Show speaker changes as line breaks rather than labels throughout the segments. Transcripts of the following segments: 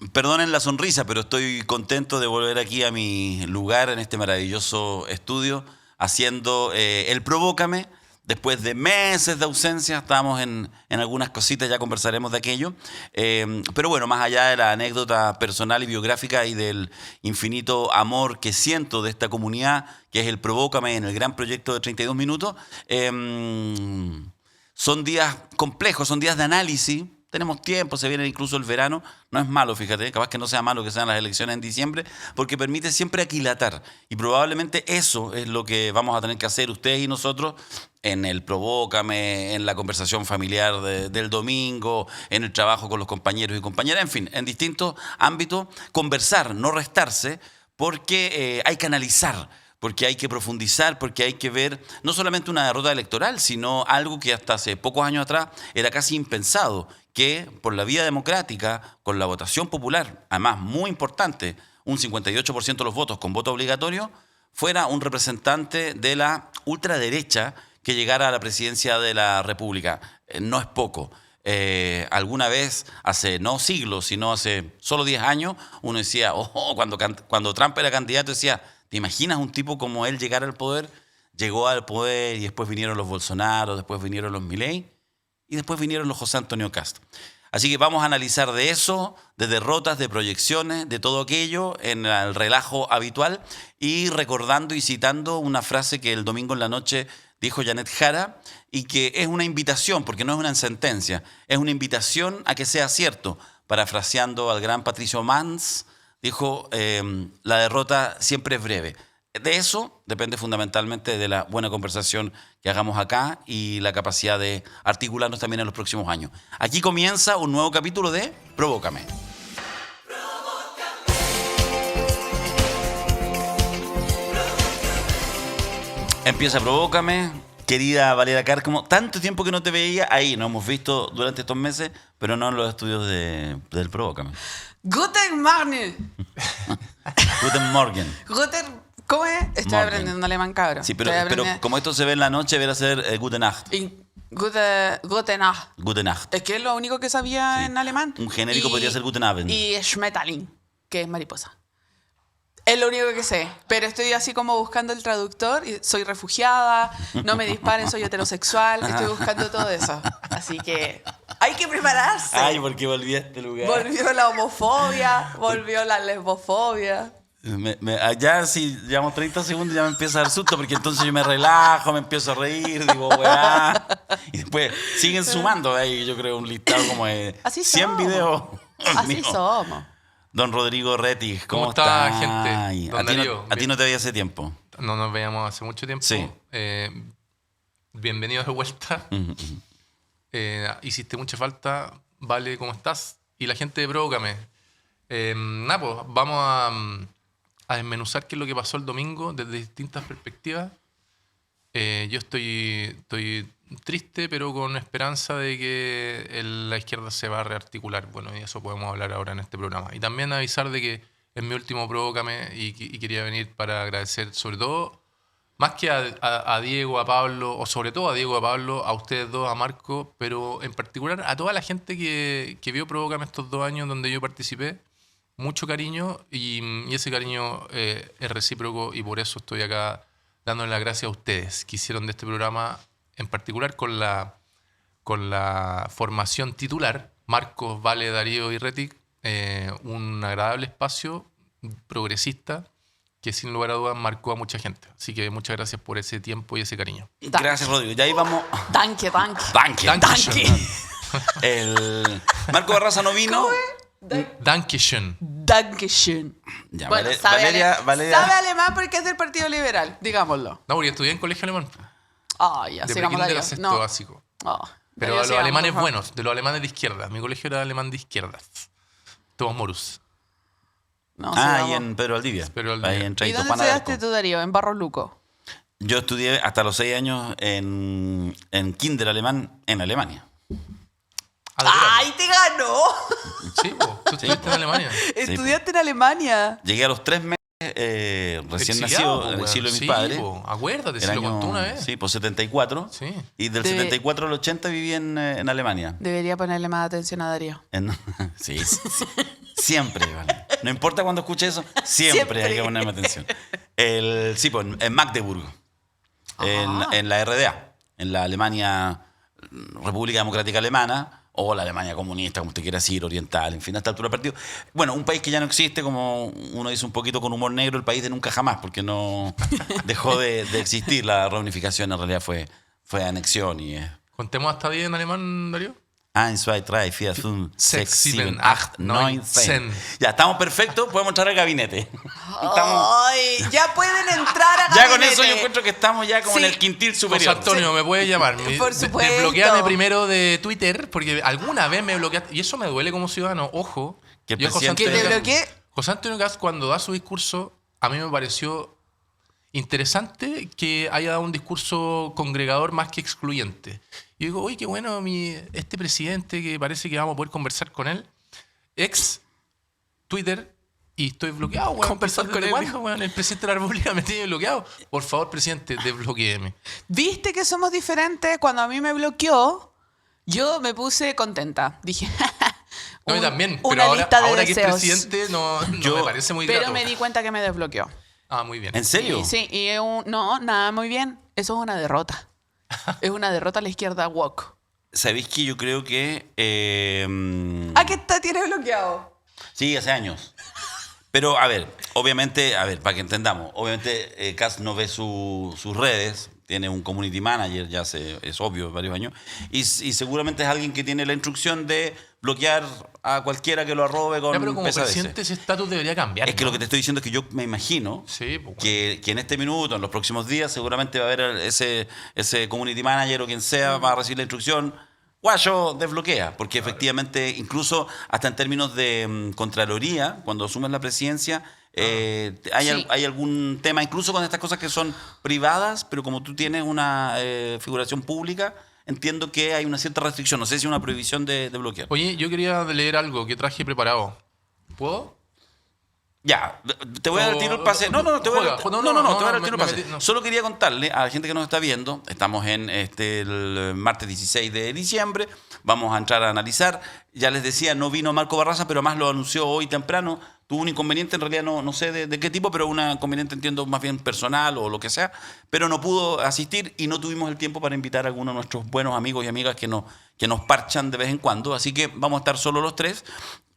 Perdonen la sonrisa, pero estoy contento de volver aquí a mi lugar en este maravilloso estudio, haciendo el Provócame. Después de meses de ausencia, estábamos en algunas cositas, ya conversaremos de aquello. Pero bueno, más allá de la anécdota personal y biográfica y del infinito amor que siento de esta comunidad, que es el Provócame en el gran proyecto de 32 minutos, son días complejos, son días de análisis. Tenemos tiempo, se viene incluso el verano. No es malo, fíjate, capaz que no sea malo que sean las elecciones en diciembre, porque permite siempre aquilatar. Y probablemente eso es lo que vamos a tener que hacer ustedes y nosotros en el Provócame, en la conversación familiar del domingo, en el trabajo con los compañeros y compañeras, en fin, en distintos ámbitos, conversar, no restarse, porque hay que analizar, porque hay que profundizar, porque hay que ver no solamente una derrota electoral, sino algo que hasta hace pocos años atrás era casi impensado, que por la vía democrática, con la votación popular, además muy importante, un 58% de los votos con voto obligatorio, fuera un representante de la ultraderecha que llegara a la presidencia de la República. No es poco. Alguna vez, hace no siglos, sino hace solo 10 años, uno decía, cuando Trump era candidato, decía, ¿te imaginas un tipo como él llegar al poder? Llegó al poder y después vinieron los Bolsonaro, después vinieron los Milei y después vinieron los José Antonio Cast. Así que vamos a analizar de eso, de derrotas, de proyecciones, de todo aquello en el relajo habitual y recordando y citando una frase que el domingo en la noche dijo Janet Jara y que es una invitación, porque no es una sentencia, es una invitación a que sea cierto. Parafraseando al gran Patricio Mans, dijo, la derrota siempre es breve. De eso depende fundamentalmente de la buena conversación que hagamos acá y la capacidad de articularnos también en los próximos años. Aquí comienza un nuevo capítulo de Provócame. Empieza Provócame, querida Valeria Cárcamo. Tanto tiempo que no te veía, ahí nos hemos visto durante estos meses, pero no en los estudios del Provócame.
Guten Morgen.
Guten Morgen.
¿Cómo es? Estoy aprendiendo alemán, cabrón.
Sí, pero como esto se ve en la noche, deberá ser Gute Nacht.
Gute Nacht.
Gute Nacht.
Es que es lo único que sabía en alemán.
Un genérico podría ser Guten Abend.
Y Schmetterling, que es mariposa. Es lo único que sé. Pero estoy así como buscando el traductor. Y soy refugiada, no me disparen, soy heterosexual. Estoy buscando todo eso. Así que hay que prepararse.
Ay, porque volví a este lugar.
Volvió la homofobia, volvió la lesbofobia.
Ya si llevamos 30 segundos ya me empieza a dar susto porque entonces yo me relajo, me empiezo a reír, digo, weá. Y después siguen sumando ahí, yo creo, un listado como de
Así
100
somos.
videos.
Así
mío.
somos.
Don Rodrigo Retig,
¿Cómo
está,
está, gente?
Ay,
Don Darío,
a ti no te veía hace tiempo.
No nos veíamos hace mucho tiempo.
Sí.
Bienvenido de vuelta. Hiciste mucha falta. Vale, ¿cómo estás? Y la gente de Provócame. Nada, pues vamos a desmenuzar qué es lo que pasó el domingo desde distintas perspectivas. Yo estoy triste, pero con esperanza de que la izquierda se va a rearticular. Bueno, y eso podemos hablar ahora en este programa. Y también avisar de que es mi último Provócame y quería venir para agradecer, sobre todo, más que a Diego, a Pablo, o sobre todo a Diego, a Pablo, a ustedes dos, a Marco, pero en particular a toda la gente que vio Provócame estos 2 años donde yo participé. Mucho cariño y ese cariño es recíproco y por eso estoy acá dándole las gracias a ustedes que hicieron de este programa, en particular con la formación titular, Marcos, Vale, Darío y Retic, un agradable espacio progresista que sin lugar a dudas marcó a mucha gente. Así que muchas gracias por ese tiempo y ese cariño.
Gracias, Rodrigo. Ya ahí vamos.
Danke.
El Marco Barraza no vino.
Dankeschön.
Dankeschön.
Ya,
Bueno,
Valeria.
sabe alemán porque es del Partido Liberal, digámoslo.
No, porque estudié en colegio alemán.
Ya,
De
sigamos
prekinder
Darío.
a sexto
No.
básico.
Darío,
Pero a los
sigamos,
alemanes
por favor.
buenos, de los alemanes de izquierda. Mi colegio era alemán de izquierdas. Todos morus.
No,
Y
sigamos.
en Pedro Valdivia.
Pedro Valdivia.
Ahí en
¿Y
Traito
dónde
Juan
estudiaste
Alarco.
tú, Darío? En Barros Luco.
Yo estudié hasta los 6 años en kinder alemán en Alemania.
¡Ay, te ganó!
Sí, po, tú estuviste en Alemania.
Estudiaste en Alemania.
Llegué a los 3 meses recién
Exiliado,
nacido
po,
en el
weón.
exilio de mis
Sí,
padres.
po, acuérdate,
El
si lo
año,
contó una vez.
Sí, pues 74.
Sí.
Y del
De-
74 al 80 viví en Alemania.
Debería ponerle más atención a Darío.
Sí, sí, sí. Siempre, Iván. No importa cuando escuche eso, siempre hay que ponerme atención. Sí, pues en Magdeburg, en la RDA, en la Alemania, República Democrática Alemana, o la Alemania comunista, como usted quiera decir, oriental, en fin, a esta altura del partido. Bueno, un país que ya no existe, como uno dice un poquito con humor negro, el país de nunca jamás, porque no dejó de existir. La reunificación en realidad fue anexión y
Contemos hasta 10 en alemán, Darío.
1, 2, 3, 4, 5, 6, 7, 8, 9, 10.
10.
Ya, estamos perfectos, podemos entrar al gabinete. Estamos,
Ay, ya pueden entrar a
ya con
gabinete.
eso yo encuentro que estamos ya como
Sí.
en el quintil
José
superior.
Antonio, ¿me puedes llamar?
Por supuesto.
Desbloquéame primero de Twitter, porque alguna vez me bloqueaste. Y eso me duele como ciudadano. Ojo.
Que el
Yo, José
presidente-
¿Que te
Antonio
bloqueé?
José Antonio Cast, cuando da su discurso, a mí me pareció interesante que haya dado un discurso congregador más que excluyente. Y digo, oye, qué bueno este presidente que parece que vamos a poder conversar con él. Ex Twitter y estoy bloqueado, weón.
Conversar
¿Desde
con él,
cuándo,
dijo.
weón? El presidente de la República me tiene bloqueado. Por favor, presidente, desbloquéeme.
¿Viste que somos diferentes? Cuando a mí me bloqueó, yo me puse contenta. Dije,
No, yo también, pero
una
ahora,
lista de
ahora que es
deseos.
presidente no
Yo-
me parece muy
Pero
grato.
me di cuenta que me desbloqueó.
Ah, muy bien.
¿En serio?
Sí, y no, nada, muy bien. Eso es una derrota. Es una derrota a la izquierda woke.
¿Sabéis que yo creo que...
¿A qué te tienes bloqueado?
Sí, hace años. Pero, a ver, obviamente, para que entendamos, obviamente Kast no ve sus redes, tiene un community manager, es obvio, varios años, y seguramente es alguien que tiene la instrucción de bloquear a cualquiera que lo arrobe con
Ya, pero como
pesadez.
presidente ese estatus debería cambiar.
Es que
¿no?
lo que te estoy diciendo es que yo me imagino
Sí, pues,
que en este minuto, en los próximos días, seguramente va a haber ese community manager o quien sea, va a recibir la instrucción, guayo, desbloquea, porque efectivamente, incluso hasta en términos de Contraloría, cuando asumes la presidencia,
Sí.
hay algún tema, incluso con estas cosas que son privadas, pero como tú tienes una figuración pública, entiendo que hay una cierta restricción, no sé si una prohibición de bloquear.
Oye, yo quería leer algo que traje preparado. ¿Puedo?
Ya, te voy a dar el tiro el pase. No, te voy a dar,
Juega.
te voy a dar el tiro el
me
pase.
metí- no.
Solo quería contarle a la gente que nos está viendo, estamos en el martes 16 de diciembre, vamos a entrar a analizar. Ya les decía, no vino Marco Barraza, pero más lo anunció hoy temprano. Tuvo un inconveniente, en realidad no sé de qué tipo, pero un inconveniente entiendo más bien personal o lo que sea, pero no pudo asistir y no tuvimos el tiempo para invitar a algunos de nuestros buenos amigos y amigas que nos parchan de vez en cuando. Así que vamos a estar solo los tres.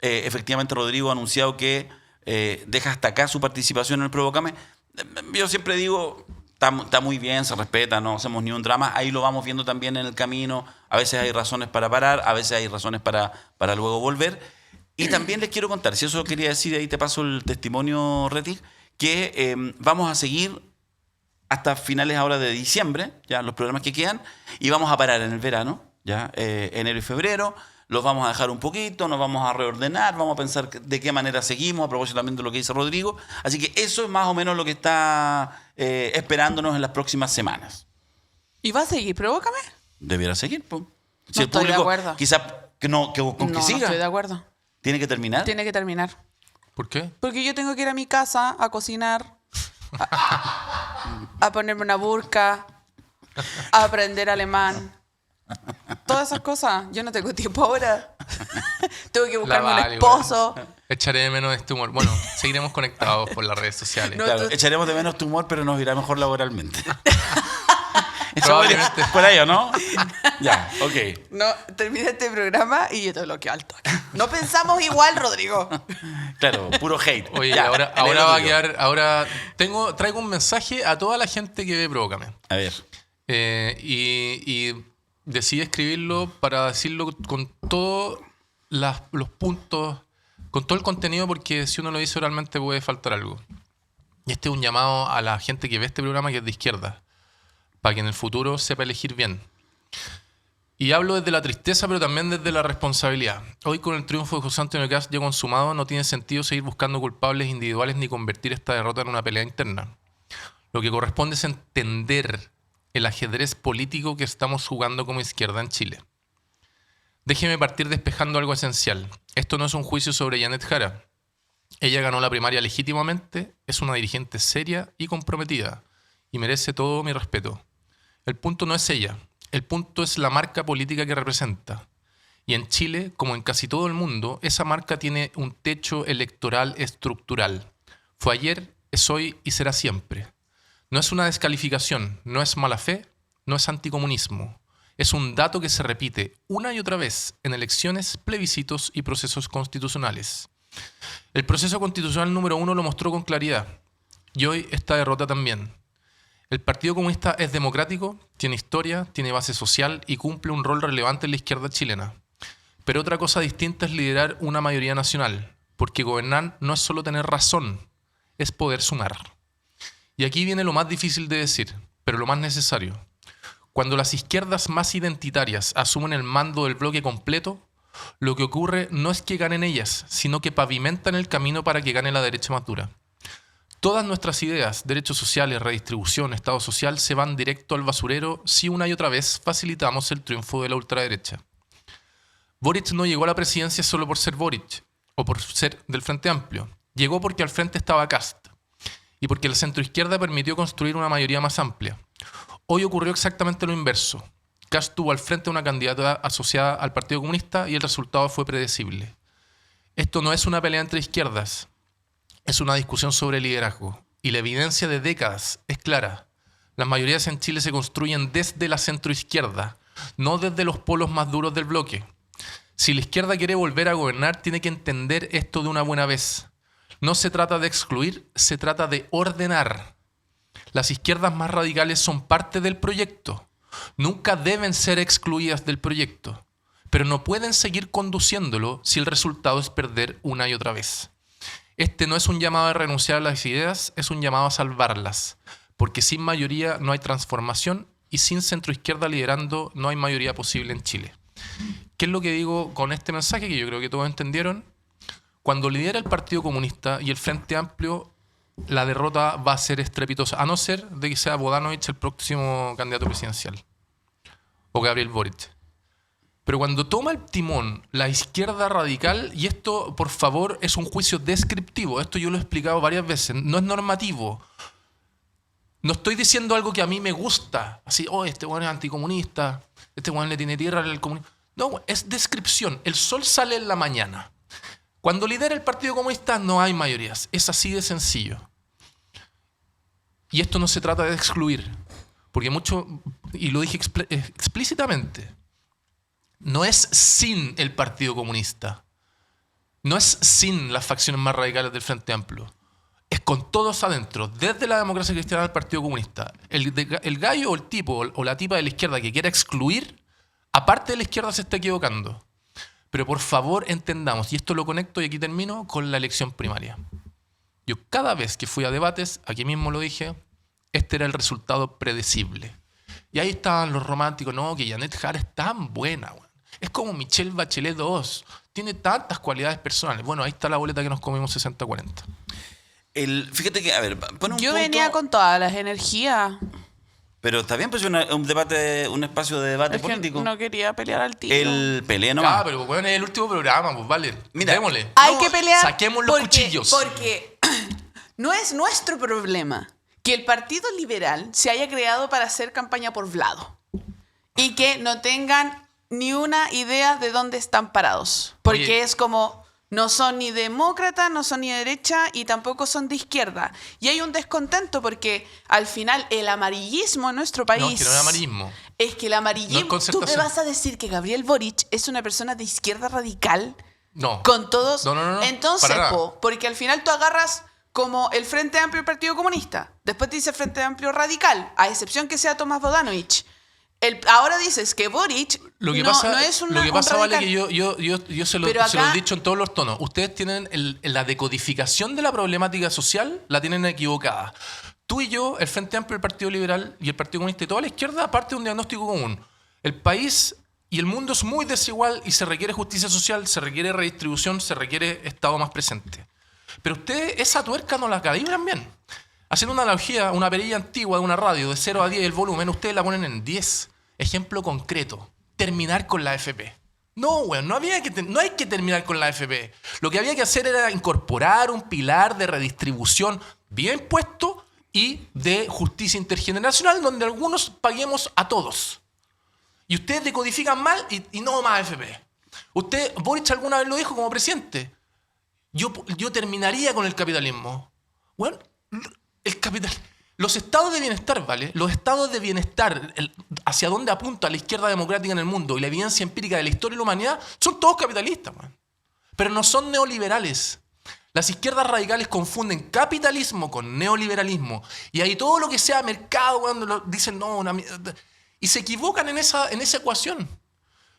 Efectivamente, Rodrigo ha anunciado que deja hasta acá su participación en el Provócame. Yo siempre digo, está muy bien, se respeta, no hacemos ni un drama. Ahí lo vamos viendo también en el camino. A veces hay razones para parar, a veces hay razones para luego volver. Y también les quiero contar, si eso lo quería decir, ahí te paso el testimonio, Retic, que vamos a seguir hasta finales ahora de diciembre, ya los programas que quedan, y vamos a parar en el verano, ya enero y febrero. Los vamos a dejar un poquito, nos vamos a reordenar, vamos a pensar de qué manera seguimos, a propósito también de lo que dice Rodrigo. Así que eso es más o menos lo que está esperándonos en las próximas semanas.
¿Y va a seguir? Provócame.
Debiera seguir, pues.
No estoy de acuerdo.
Quizás que con que
No
siga,
estoy de acuerdo.
tiene que terminar.
Tiene que terminar.
¿Por qué?
Porque yo tengo que ir a mi casa a cocinar, a ponerme una burka, a aprender alemán. Todas esas cosas. Yo no tengo tiempo ahora. Tengo que buscarme un
Vale,
esposo.
weón. Echaré de menos este humor. Bueno, seguiremos conectados por las redes sociales.
No,
Claro,
tú-
echaremos de menos tu humor, pero nos irá mejor laboralmente. Eso
Probablemente.
por ahí, ¿o no? Ya, ok.
No, termina este programa y yo te bloqueo al toque. No pensamos igual, Rodrigo.
Claro, puro hate.
Oye,
Ya,
ahora
en el
va a
otro.
quedar. Ahora traigo un mensaje a toda la gente que ve Provócame.
A ver.
Y decidí escribirlo para decirlo con todos los puntos, con todo el contenido, porque si uno lo dice oralmente puede faltar algo. Y este es un llamado a la gente que ve este programa que es de izquierda, para que en el futuro sepa elegir bien. Y hablo desde la tristeza, pero también desde la responsabilidad. Hoy, con el triunfo de José Antonio Cast ya consumado, no tiene sentido seguir buscando culpables individuales ni convertir esta derrota en una pelea interna. Lo que corresponde es entender el ajedrez político que estamos jugando como izquierda en Chile. Déjeme partir despejando algo esencial. Esto no es un juicio sobre Janet Jara. Ella ganó la primaria legítimamente, es una dirigente seria y comprometida y merece todo mi respeto. El punto no es ella, el punto es la marca política que representa. Y en Chile, como en casi todo el mundo, esa marca tiene un techo electoral estructural. Fue ayer, es hoy y será siempre. No es una descalificación, no es mala fe, no es anticomunismo. Es un dato que se repite una y otra vez en elecciones, plebiscitos y procesos constitucionales. El proceso constitucional número 1 lo mostró con claridad. Y hoy esta derrota también. El Partido Comunista es democrático, tiene historia, tiene base social y cumple un rol relevante en la izquierda chilena. Pero otra cosa distinta es liderar una mayoría nacional, porque gobernar no es solo tener razón, es poder sumar. Y aquí viene lo más difícil de decir, pero lo más necesario. Cuando las izquierdas más identitarias asumen el mando del bloque completo, lo que ocurre no es que ganen ellas, sino que pavimentan el camino para que gane la derecha más dura. Todas nuestras ideas, derechos sociales, redistribución, Estado social, se van directo al basurero si una y otra vez facilitamos el triunfo de la ultraderecha. Boric no llegó a la presidencia solo por ser Boric o por ser del Frente Amplio. Llegó porque al frente estaba Kast y porque la centroizquierda permitió construir una mayoría más amplia. Hoy ocurrió exactamente lo inverso. Kast tuvo al frente una candidata asociada al Partido Comunista y el resultado fue predecible. Esto no es una pelea entre izquierdas, es una discusión sobre liderazgo. Y la evidencia de décadas es clara. Las mayorías en Chile se construyen desde la centroizquierda, no desde los polos más duros del bloque. Si la izquierda quiere volver a gobernar, tiene que entender esto de una buena vez. No se trata de excluir, se trata de ordenar. Las izquierdas más radicales son parte del proyecto. Nunca deben ser excluidas del proyecto, pero no pueden seguir conduciéndolo si el resultado es perder una y otra vez. Este no es un llamado a renunciar a las ideas, es un llamado a salvarlas, porque sin mayoría no hay transformación y sin centroizquierda liderando no hay mayoría posible en Chile. ¿Qué es lo que digo con este mensaje que yo creo que todos entendieron? Cuando lidera el Partido Comunista y el Frente Amplio, la derrota va a ser estrepitosa, a no ser de que sea Bodanovich el próximo candidato presidencial o Gabriel Boric. Pero cuando toma el timón la izquierda radical, y esto, por favor, es un juicio descriptivo, esto yo lo he explicado varias veces, no es normativo. No estoy diciendo algo que a mí me gusta, así, este weón es anticomunista, este weón le tiene tierra al comunismo. No, es descripción. El sol sale en la mañana. Cuando lidera el Partido Comunista no hay mayorías. Es así de sencillo. Y esto no se trata de excluir. Porque mucho, y lo dije explícitamente, no es sin el Partido Comunista. No es sin las facciones más radicales del Frente Amplio. Es con todos adentro, desde la democracia cristiana al Partido Comunista. El gallo o el tipo o la tipa de la izquierda que quiera excluir, aparte de la izquierda, se está equivocando. Pero por favor entendamos, y esto lo conecto y aquí termino, con la elección primaria. Yo cada vez que fui a debates, aquí mismo lo dije, este era el resultado predecible. Y ahí estaban los románticos, no, que Janet Jara es tan buena, güey. Es como Michelle Bachelet II, tiene tantas cualidades personales. Bueno, ahí está la boleta que nos comimos 60-40.
Fíjate que, a ver, pone un
Yo
punto,
venía con todas las energías.
pero está bien, pues un debate, un espacio de debate
Es que
político.
no quería pelear al tiro.
El pelea nomás.
Ah, pero bueno, es el último programa, pues vale.
Mira,
démosle.
Hay
No,
que pelear.
saquemos los cuchillos.
Porque no es nuestro problema que el Partido Liberal se haya creado para hacer campaña por Vlado y que no tengan ni una idea de dónde están parados. Porque
Oye,
es como, no son ni demócratas, no son ni de derecha y tampoco son de izquierda. Y hay un descontento porque al final el amarillismo en nuestro país...
No, que no es amarillismo.
Es que el
No
amarillismo...
es
¿Tú me
concertación.
vas a decir que Gabriel Boric es una persona de izquierda radical?
No.
Con todos...
No.
Entonces,
para nada.
porque al final tú agarras como el Frente Amplio y el Partido Comunista. Después te dice Frente Amplio Radical, a excepción que sea Tomás Bodanovich. Ahora dices que Boric
Lo que
no
pasa,
es un
lo que pasa
radical.
vale, que yo se lo
Pero
he
acá-
dicho en todos los tonos. Ustedes tienen la decodificación de la problemática social, la tienen equivocada. Tú y yo, el Frente Amplio, el Partido Liberal y el Partido Comunista y toda la izquierda parte de un diagnóstico común. El país y el mundo es muy desigual y se requiere justicia social, se requiere redistribución, se requiere Estado más presente. Pero ustedes esa tuerca no la calibran bien. Haciendo una analogía, una perilla antigua de una radio de 0 a 10 el volumen, ustedes la ponen en 10. Ejemplo concreto, terminar con la AFP. No, weón, no hay que terminar con la AFP. Lo que había que hacer era incorporar un pilar de redistribución bien puesto y de justicia intergeneracional donde algunos paguemos a todos. Y ustedes decodifican mal y no más AFP. Boric alguna vez lo dijo como presidente. Yo terminaría con el capitalismo. Bueno, los estados de bienestar, ¿vale? Los estados de bienestar, hacia dónde apunta la izquierda democrática en el mundo y la evidencia empírica de la historia de la humanidad, son todos capitalistas, man. Pero no son neoliberales. Las izquierdas radicales confunden capitalismo con neoliberalismo. Y ahí todo lo que sea mercado, cuando dicen, no, y se equivocan en esa ecuación.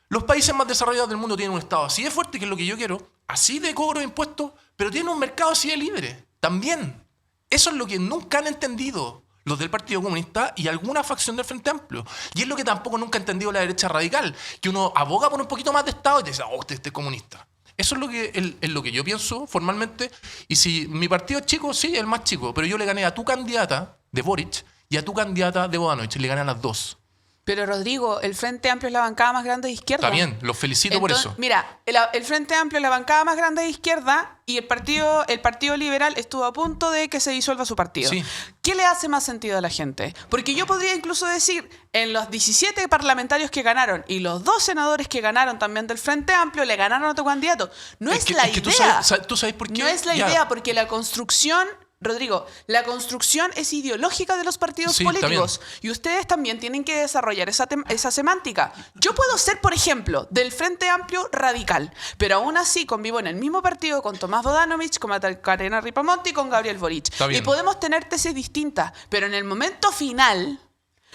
Los países más desarrollados del mundo tienen un estado así de fuerte, que es lo que yo quiero, así de cobro de impuestos, pero tienen un mercado así de libre, también. Eso es lo que nunca han entendido los del Partido Comunista y alguna facción del Frente Amplio. Y es lo que tampoco nunca ha entendido la derecha radical, que uno aboga por un poquito más de Estado y te dice, usted es comunista. Eso es lo que yo pienso formalmente. Y si mi partido es chico, sí, el más chico, pero yo le gané a tu candidata de Boric y a tu candidata de Bodanovich, le gané a las dos.
Pero Rodrigo, el Frente Amplio es la bancada más grande de izquierda.
Está bien, los felicito por eso.
Mira, el Frente Amplio es la bancada más grande de izquierda y el Partido Liberal estuvo a punto de que se disuelva su partido.
Sí.
¿Qué le hace más sentido a la gente? Porque yo podría incluso decir, en los 17 parlamentarios que ganaron y los 2 senadores que ganaron también del Frente Amplio, le ganaron a tu candidato. No es la idea.
¿Tú sabes por qué?
No es la idea, porque la construcción... Rodrigo, la construcción es ideológica de los partidos políticos y ustedes también tienen que desarrollar esa semántica. Yo puedo ser, por ejemplo, del Frente Amplio radical, pero aún así convivo en el mismo partido con Tomás Bodanovich, con Macarena Ripamonti y con Gabriel Boric. Y podemos tener tesis distintas, pero en el momento final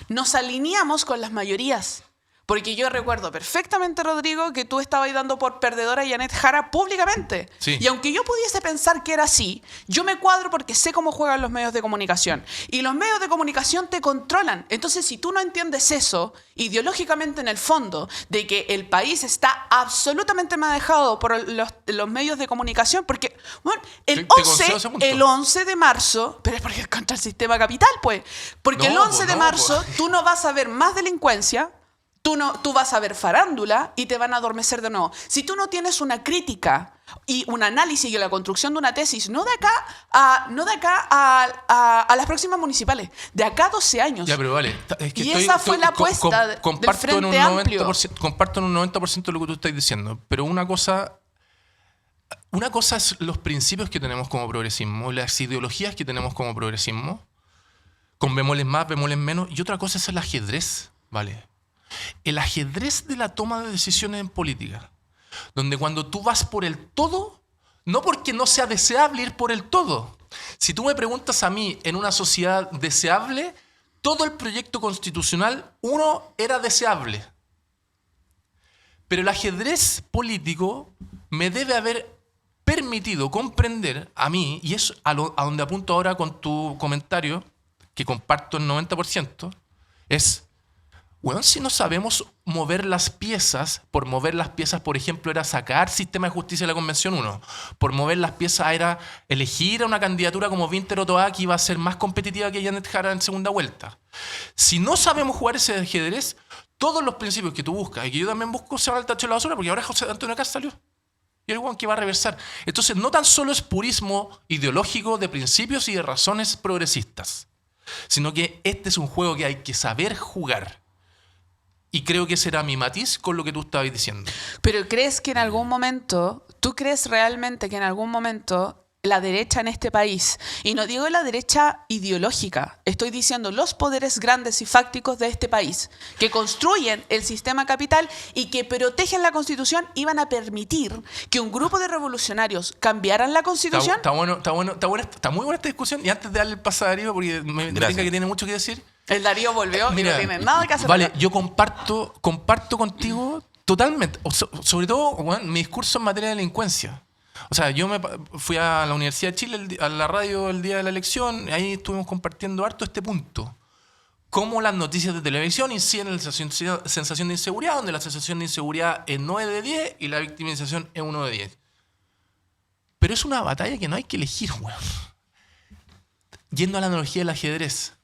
nos alineamos con las mayorías. Porque yo recuerdo perfectamente, Rodrigo, que tú estabas dando por perdedora a Janet Jara públicamente.
Sí.
Y aunque yo pudiese pensar que era así, yo me cuadro porque sé cómo juegan los medios de comunicación. Y los medios de comunicación te controlan. Entonces, si tú no entiendes eso, ideológicamente en el fondo, de que el país está absolutamente manejado por los medios de comunicación, porque, bueno, el 11 de marzo, pero es porque es contra el sistema capital, pues. Porque el 11 de marzo tú no vas a ver más delincuencia. Tú vas a ver farándula y te van a adormecer de nuevo. Si tú no tienes una crítica y un análisis y la construcción de una tesis, no de acá a las próximas municipales, de acá a 12 años.
Ya, pero vale. Es que
esa fue la apuesta del Frente Amplio.
Comparto en un 90% lo que tú estás diciendo, pero una cosa es los principios que tenemos como progresismo, las ideologías que tenemos como progresismo, con bemoles más, bemoles menos, y otra cosa es el ajedrez, ¿vale? El ajedrez de la toma de decisiones en política, donde cuando tú vas por el todo, no porque no sea deseable ir por el todo. Si tú me preguntas a mí, en una sociedad deseable, todo el proyecto constitucional, era deseable. Pero el ajedrez político me debe haber permitido comprender a mí, y es a donde apunto ahora con tu comentario, que comparto el 90%, es... Bueno, si no sabemos mover las piezas, por mover las piezas, por ejemplo, era sacar sistema de justicia de la Convención 1. Por mover las piezas era elegir a una candidatura como Vinter Otoa que iba a ser más competitiva que Janet Jara en segunda vuelta. Si no sabemos jugar ese ajedrez, todos los principios que tú buscas y que yo también busco se van al tacho de la basura, porque ahora José Antonio Cast salió. Y el guan que va a reversar. Entonces, no tan solo es purismo ideológico de principios y de razones progresistas, sino que este es un juego que hay que saber jugar. Y creo que será mi matiz con lo que tú estabas diciendo.
Pero ¿tú crees realmente que en algún momento la derecha en este país, y no digo la derecha ideológica, estoy diciendo los poderes grandes y fácticos de este país, que construyen el sistema capital y que protegen la Constitución, iban a permitir que un grupo de revolucionarios cambiaran la Constitución?
Está muy buena esta discusión. Y antes de darle el paso a Darío, porque me tenga que tiene mucho que decir.
El Darío volvió y no tiene nada que hacer.
Vale, yo comparto contigo totalmente. Sobre todo, bueno, mi discurso en materia de delincuencia. O sea, yo fui a la Universidad de Chile, a la radio el día de la elección, y ahí estuvimos compartiendo harto este punto. Cómo las noticias de televisión inciden en la sensación de inseguridad, donde la sensación de inseguridad es 9 de 10 y la victimización es 1 de 10. Pero es una batalla que no hay que elegir, weón. Yendo a la analogía del ajedrez.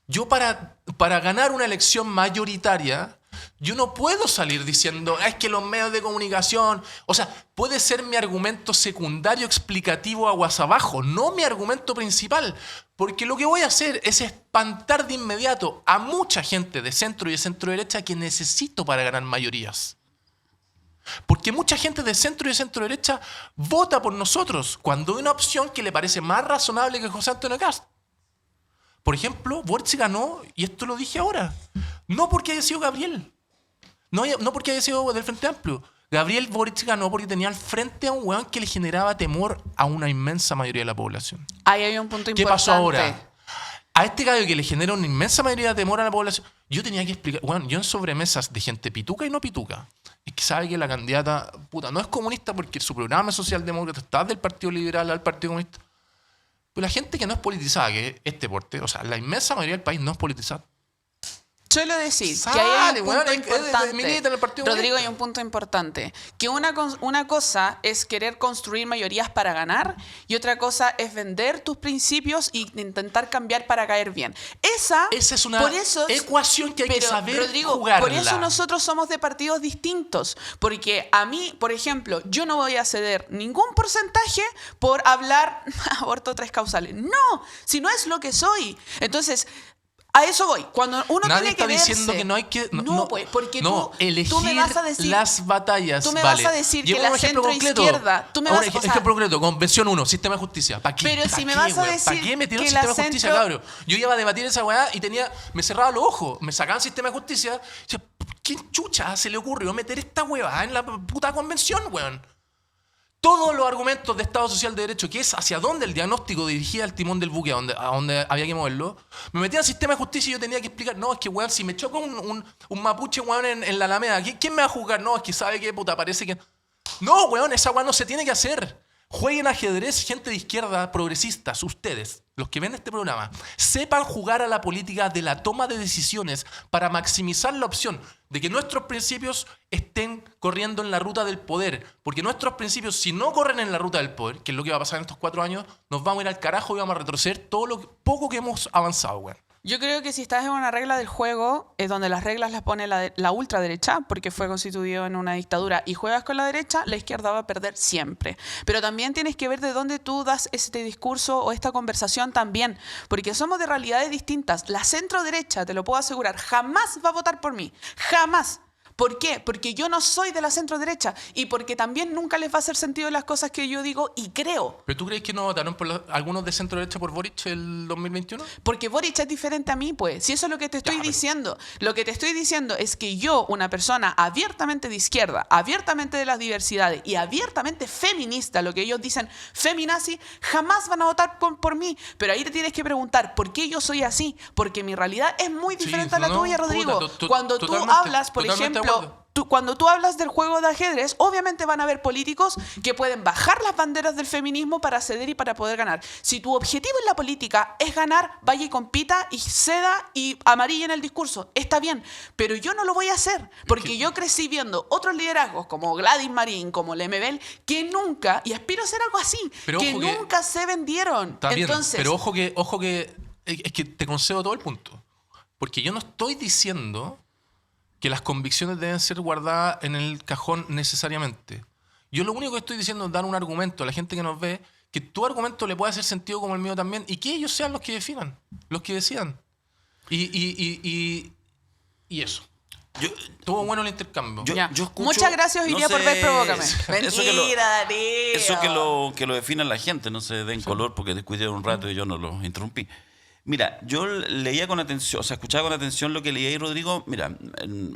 Yo para ganar una elección mayoritaria Yo no puedo salir diciendo, es que los medios de comunicación... O sea, puede ser mi argumento secundario explicativo aguas abajo, no mi argumento principal. Porque lo que voy a hacer es espantar de inmediato a mucha gente de centro y de centro derecha que necesito para ganar mayorías. Porque mucha gente de centro y de centro derecha vota por nosotros cuando hay una opción que le parece más razonable que José Antonio Kast. Por ejemplo, Boric ganó, y esto lo dije ahora, no porque haya sido Gabriel, no porque haya sido del Frente Amplio. Gabriel Boric ganó porque tenía al frente a un weón que le generaba temor a una inmensa mayoría de la población.
Ahí hay un punto importante.
¿Qué pasó ahora? A este gallo que le genera una inmensa mayoría de temor a la población, yo tenía que explicar, bueno, yo en sobremesas de gente pituca y no pituca, es que sabe que la candidata, puta, no es comunista porque su programa es socialdemócrata, está del Partido Liberal al Partido Comunista. Pero la gente que no es politizada, que es este porte, o sea, la inmensa mayoría del país no es politizada.
Suelo decir
Sale,
que hay un
weón,
punto importante.
milita en el Partido
Rodrigo,
Comunista.
hay un punto importante. Que una cosa es querer construir mayorías para ganar y otra cosa es vender tus principios y intentar cambiar para caer bien. Esa
es una
por eso,
ecuación que hay que
pero,
saber
Rodrigo,
jugarla.
por eso nosotros somos de partidos distintos. Porque a mí, por ejemplo, yo no voy a ceder ningún porcentaje por hablar aborto 3 causales. No, si no es lo que soy. Entonces... A eso voy. Cuando uno
Nadie
tiene que
está diciendo
verse,
que no hay que...
No, pues, porque
elegir
tú me vas a decir...
las batallas.
Tú me
vale.
vas a decir
Llevo
que la
un ejemplo
centro-izquierda... Tú me vas a
ejemplo concreto, Convención 1, Sistema de Justicia. ¿Para qué?
Pero
¿Pa
si me
qué,
vas a
weón?
decir
¿Para qué metieron
que
Sistema
la
de Justicia,
centro-
cabrón? Yo iba a debatir esa weá y me cerraba los ojos. Me sacaban Sistema de Justicia. Y decía, ¿quién chucha se le ocurrió meter esta weá en la puta convención, weón? Todos los argumentos de Estado Social de Derecho, que es hacia dónde el diagnóstico dirigía el timón del buque, a dónde había que moverlo, me metía al sistema de justicia y yo tenía que explicar, no, es que, weón, si me choca un mapuche, weón, en la Alameda, ¿quién me va a juzgar? No, es que sabe que, puta, parece que... No, weón, esa weón no se tiene que hacer. Jueguen ajedrez, gente de izquierda, progresistas, ustedes, los que ven este programa, sepan jugar a la política de la toma de decisiones para maximizar la opción de que nuestros principios estén corriendo en la ruta del poder. Porque nuestros principios, si no corren en la ruta del poder, que es lo que va a pasar en estos 4 años, nos vamos a ir al carajo y vamos a retroceder todo lo poco que hemos avanzado, weón.
Yo creo que si estás en una regla del juego, es donde las reglas las pone la ultraderecha, porque fue constituido en una dictadura, y juegas con la derecha, la izquierda va a perder siempre. Pero también tienes que ver de dónde tú das este discurso o esta conversación también, porque somos de realidades distintas. La centro derecha, te lo puedo asegurar, jamás va a votar por mí. Jamás. ¿Por qué? Porque yo no soy de la centro derecha y porque también nunca les va a hacer sentido las cosas que yo digo y creo.
¿Pero tú crees que no votaron por algunos de centro derecha por Boric el 2021?
Porque Boric es diferente a mí, pues. Si eso es lo que te estoy diciendo. Lo que te estoy diciendo es que yo, una persona abiertamente de izquierda, abiertamente de las diversidades y abiertamente feminista, lo que ellos dicen feminazi, jamás van a votar por mí. Pero ahí te tienes que preguntar, ¿por qué yo soy así? Porque mi realidad es muy diferente a la tuya, Rodrigo. Cuando tú hablas, por ejemplo, cuando tú hablas del juego de ajedrez, obviamente van a haber políticos que pueden bajar las banderas del feminismo para ceder y para poder ganar. Si tu objetivo en la política es ganar, vaya y compita y ceda y amarille en el discurso. Está bien, pero yo no lo voy a hacer porque yo crecí viendo otros liderazgos como Gladys Marín, como Lemebel, que nunca, y aspiro a ser algo así,
pero
que nunca se vendieron.
Está bien,
entonces,
pero ojo que es que te concedo todo el punto. Porque yo no estoy diciendo que las convicciones deben ser guardadas en el cajón necesariamente. Yo lo único que estoy diciendo es dar un argumento a la gente que nos ve, que tu argumento le puede hacer sentido como el mío también, y que ellos sean los que definan, los que decidan. Y eso. Estuvo bueno el intercambio.
Yo escucho,
muchas gracias, iría por ver Provócame.
Mentira,
Darío.
Eso que lo defina la gente, no se den color porque descuidé un rato y yo no lo interrumpí. Mira, yo leía con atención, o sea, escuchaba con atención lo que leía ahí, Rodrigo. Mira,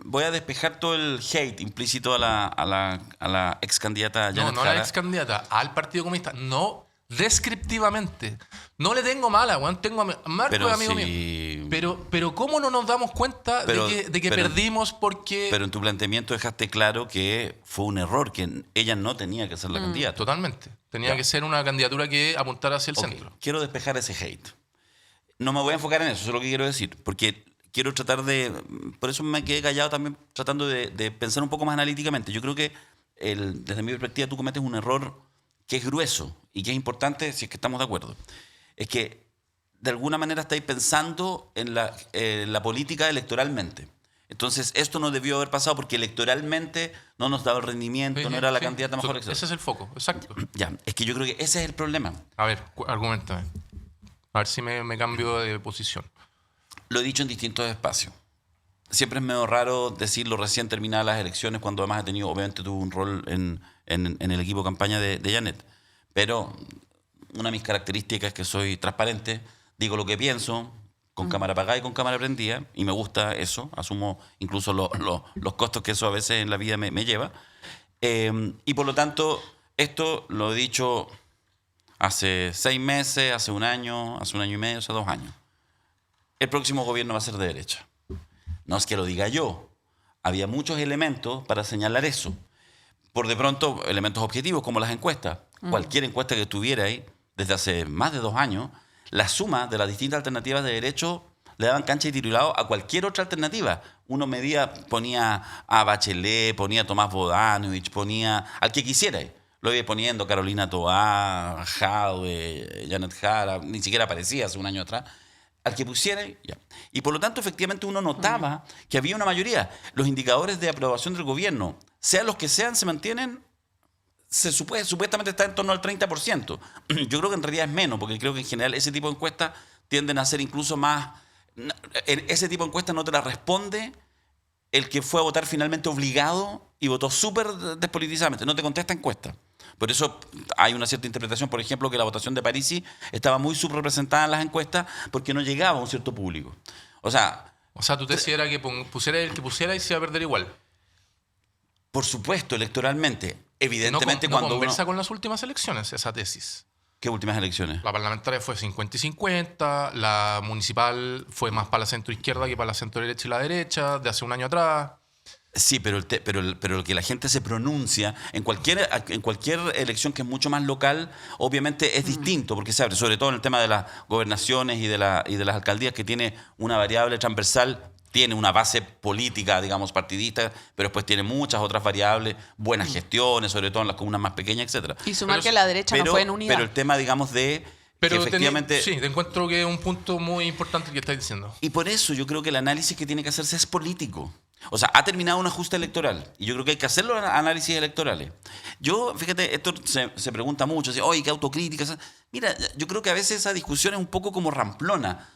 voy a despejar todo el hate implícito a la ex candidata Janet
No a la
Jara.
ex candidata, al Partido Comunista. No descriptivamente. No le tengo mala, weón. Tengo a Marco,
Pero
es amigo
sí.
mío. Pero ¿cómo no nos damos cuenta de que perdimos porque...
Pero en tu planteamiento dejaste claro que fue un error, que ella no tenía que ser la candidata.
Totalmente. Tenía que ser una candidatura que apuntara hacia el
Ok,
centro.
quiero despejar ese hate. No me voy a enfocar en eso, eso es lo que quiero decir, porque quiero tratar de... Por eso me quedé callado también, tratando de pensar un poco más analíticamente. Yo creo que desde mi perspectiva tú cometes un error que es grueso y que es importante si es que estamos de acuerdo. Es que de alguna manera estáis pensando en la política electoralmente. Entonces, esto no debió haber pasado porque electoralmente no nos daba el rendimiento,
Sí,
no era la
sí.
candidata mejor, etc.
Ese es el foco, exacto.
Ya, es que yo creo que ese es el problema.
A ver, argumentame. A ver si me cambio de posición.
Lo he dicho en distintos espacios. Siempre es medio raro decirlo recién terminadas las elecciones cuando además obviamente tuvo un rol en el equipo de campaña de Janet. Pero una de mis características es que soy transparente, digo lo que pienso, con cámara apagada y con cámara prendida, y me gusta eso, asumo incluso los costos que eso a veces en la vida me lleva. Y por lo tanto, esto lo he dicho hace 6 meses, hace un año y medio, hace 2 años. El próximo gobierno va a ser de derecha. No es que lo diga yo. Había muchos elementos para señalar eso. Por de pronto, elementos objetivos como las encuestas. Cualquier encuesta que tuviera ahí, desde hace más de 2 años, la suma de las distintas alternativas de derecho le daban cancha y titulado a cualquier otra alternativa. Uno ponía a Bachelet, ponía a Tomás Bodanovich, ponía al que quisiera. Lo iba poniendo Carolina Toá, Jadwe, Janet Jara, ni siquiera aparecía hace un año atrás. Al que pusiera, ya. Y por lo tanto, efectivamente, uno notaba que había una mayoría. Los indicadores de aprobación del gobierno, sean los que sean, se mantienen, supuestamente está en torno al 30%. Yo creo que en realidad es menos, porque creo que en general ese tipo de encuestas tienden a ser incluso más... Ese tipo de encuestas no te la responde el que fue a votar finalmente obligado y votó súper despolitizadamente. No te contesta encuesta. Por eso hay una cierta interpretación, por ejemplo, que la votación de Parisi estaba muy subrepresentada en las encuestas porque no llegaba a un cierto público. O sea,
tú te decías que pusiera el que pusiera y se iba a perder igual.
Por supuesto, electoralmente. Evidentemente,
no
cuando
conversa con las últimas elecciones, esa tesis.
¿Qué últimas elecciones?
La parlamentaria fue 50 y 50, la municipal fue más para la centro izquierda que para la centro derecha y la derecha, de hace un año atrás.
Sí, pero lo que la gente se pronuncia en cualquier elección que es mucho más local, obviamente es distinto, porque se abre, sobre todo en el tema de las gobernaciones y de las alcaldías, que tiene una variable transversal, tiene una base política, digamos, partidista, pero después tiene muchas otras variables, buenas gestiones, sobre todo en las comunas más pequeñas, etcétera.
Y sumar que la derecha no fue en unidad.
Pero el tema, digamos, de...
Pero
que efectivamente...
sí, te encuentro que es un punto muy importante el que estás diciendo.
Y por eso yo creo que el análisis que tiene que hacerse es político. O sea, ha terminado un ajuste electoral. Y yo creo que hay que hacer los análisis electorales. Yo, fíjate, esto se pregunta mucho. Oye, qué autocrítica. Mira, yo creo que a veces esa discusión es un poco como ramplona.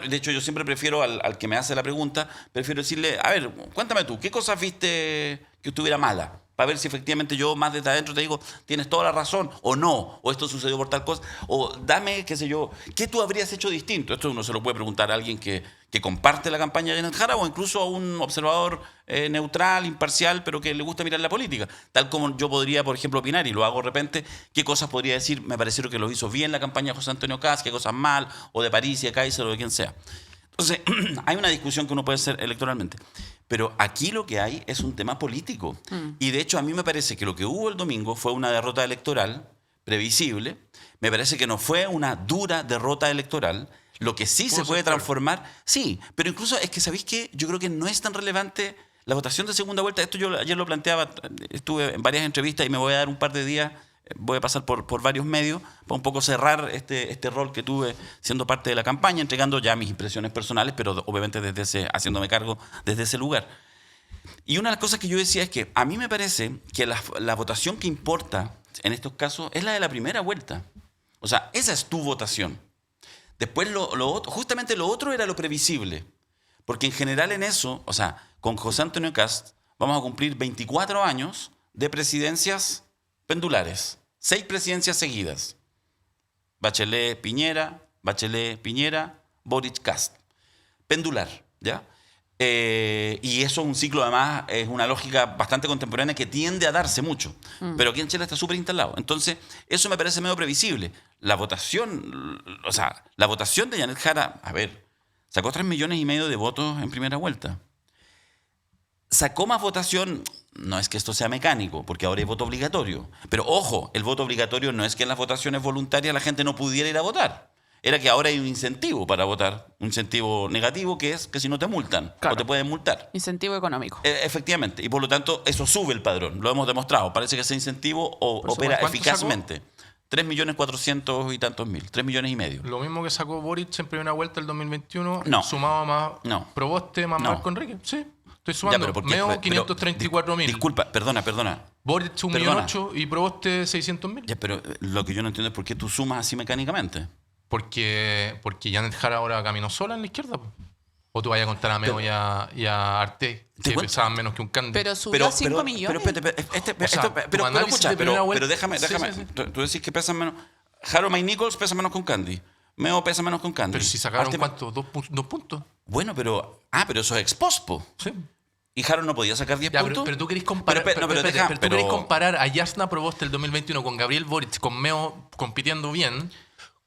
De hecho, yo siempre prefiero al que me hace la pregunta, prefiero decirle, a ver, cuéntame tú, ¿qué cosas viste que estuviera mala? Para ver si efectivamente yo más desde adentro te digo, tienes toda la razón, o no, o esto sucedió por tal cosa, o dame, qué sé yo, ¿qué tú habrías hecho distinto? Esto uno se lo puede preguntar a alguien que comparte la campaña de Janet Jara o incluso a un observador neutral, imparcial, pero que le gusta mirar la política. Tal como yo podría, por ejemplo, opinar, y lo hago de repente, ¿qué cosas podría decir? Me parecieron que lo hizo bien la campaña de José Antonio Kast, qué cosas mal, o de París y de Kaiser o de quien sea. Entonces, hay una discusión que uno puede hacer electoralmente. Pero aquí lo que hay es un tema político. Y de hecho, a mí me parece que lo que hubo el domingo fue una derrota electoral previsible. Me parece que no fue una dura derrota electoral. Lo que sí se puede transformar, sí, pero incluso es que, ¿sabéis qué? Yo creo que no es tan relevante la votación de segunda vuelta. Esto yo ayer lo planteaba, estuve en varias entrevistas y me voy a dar un par de días. Voy a pasar por varios medios para un poco cerrar este rol que tuve siendo parte de la campaña, entregando ya mis impresiones personales, pero obviamente haciéndome cargo desde ese lugar. Y una de las cosas que yo decía es que a mí me parece que la votación que importa en estos casos es la de la primera vuelta. O sea, esa es tu votación. Después justamente lo otro era lo previsible. Porque en general en eso, o sea, con José Antonio Kast vamos a cumplir 24 años de presidencias pendulares. 6 presidencias seguidas. Bachelet, Piñera, Boric, Kast. Pendular, ¿ya? Y eso es un ciclo, además, es una lógica bastante contemporánea que tiende a darse mucho. Pero aquí en Chile está súper instalado. Entonces, eso me parece medio previsible. La votación de Janet Jara, a ver, sacó 3,5 millones de votos en primera vuelta. Sacó más votación, no es que esto sea mecánico, porque ahora hay voto obligatorio. Pero ojo, el voto obligatorio no es que en las votaciones voluntarias la gente no pudiera ir a votar. Era que ahora hay un incentivo para votar, un incentivo negativo, que es que si no te multan, claro, o te pueden multar.
Incentivo económico.
Efectivamente, y por lo tanto eso sube el padrón, lo hemos demostrado. Parece que ese incentivo opera eficazmente. 3.400.000 y tantos mil, 3,5 millones.
Lo mismo que sacó Boric en primera vuelta el 2021,
no,
sumado más
no,
Proboste, más
no,
Marco Enrique. Sí. Estoy sumando.
Ya, pero ¿por qué?
Meo,
Pero,
534.000.
Disculpa, perdona.
Boric, 1.800.000 y Proboste, 600.000.
Ya, pero lo que yo no entiendo es por qué tú sumas así mecánicamente.
Porque Janet Jara ahora caminó sola en la izquierda. Po. O tú vayas a contar a Meo y a Arte, que pesaban menos que un Candy.
Pero subió 5 millones.
Pero escucha,
de primera
pero
vuelta.
déjame.
Sí.
Tú decís que pesan menos. Harold Mike Nichols pesa menos con Candy. Meo pesa menos con Candy.
Pero si sacaron
Arte-
¿cuánto? ¿Dos puntos?
Bueno, pero eso es expospo.
Sí.
Y Harold no podía sacar 10
Ya,
puntos.
pero tú querés comparar,
Pero
tú querés comparar a Jasna Proboste el 2021 con Gabriel Boric, con Meo compitiendo bien,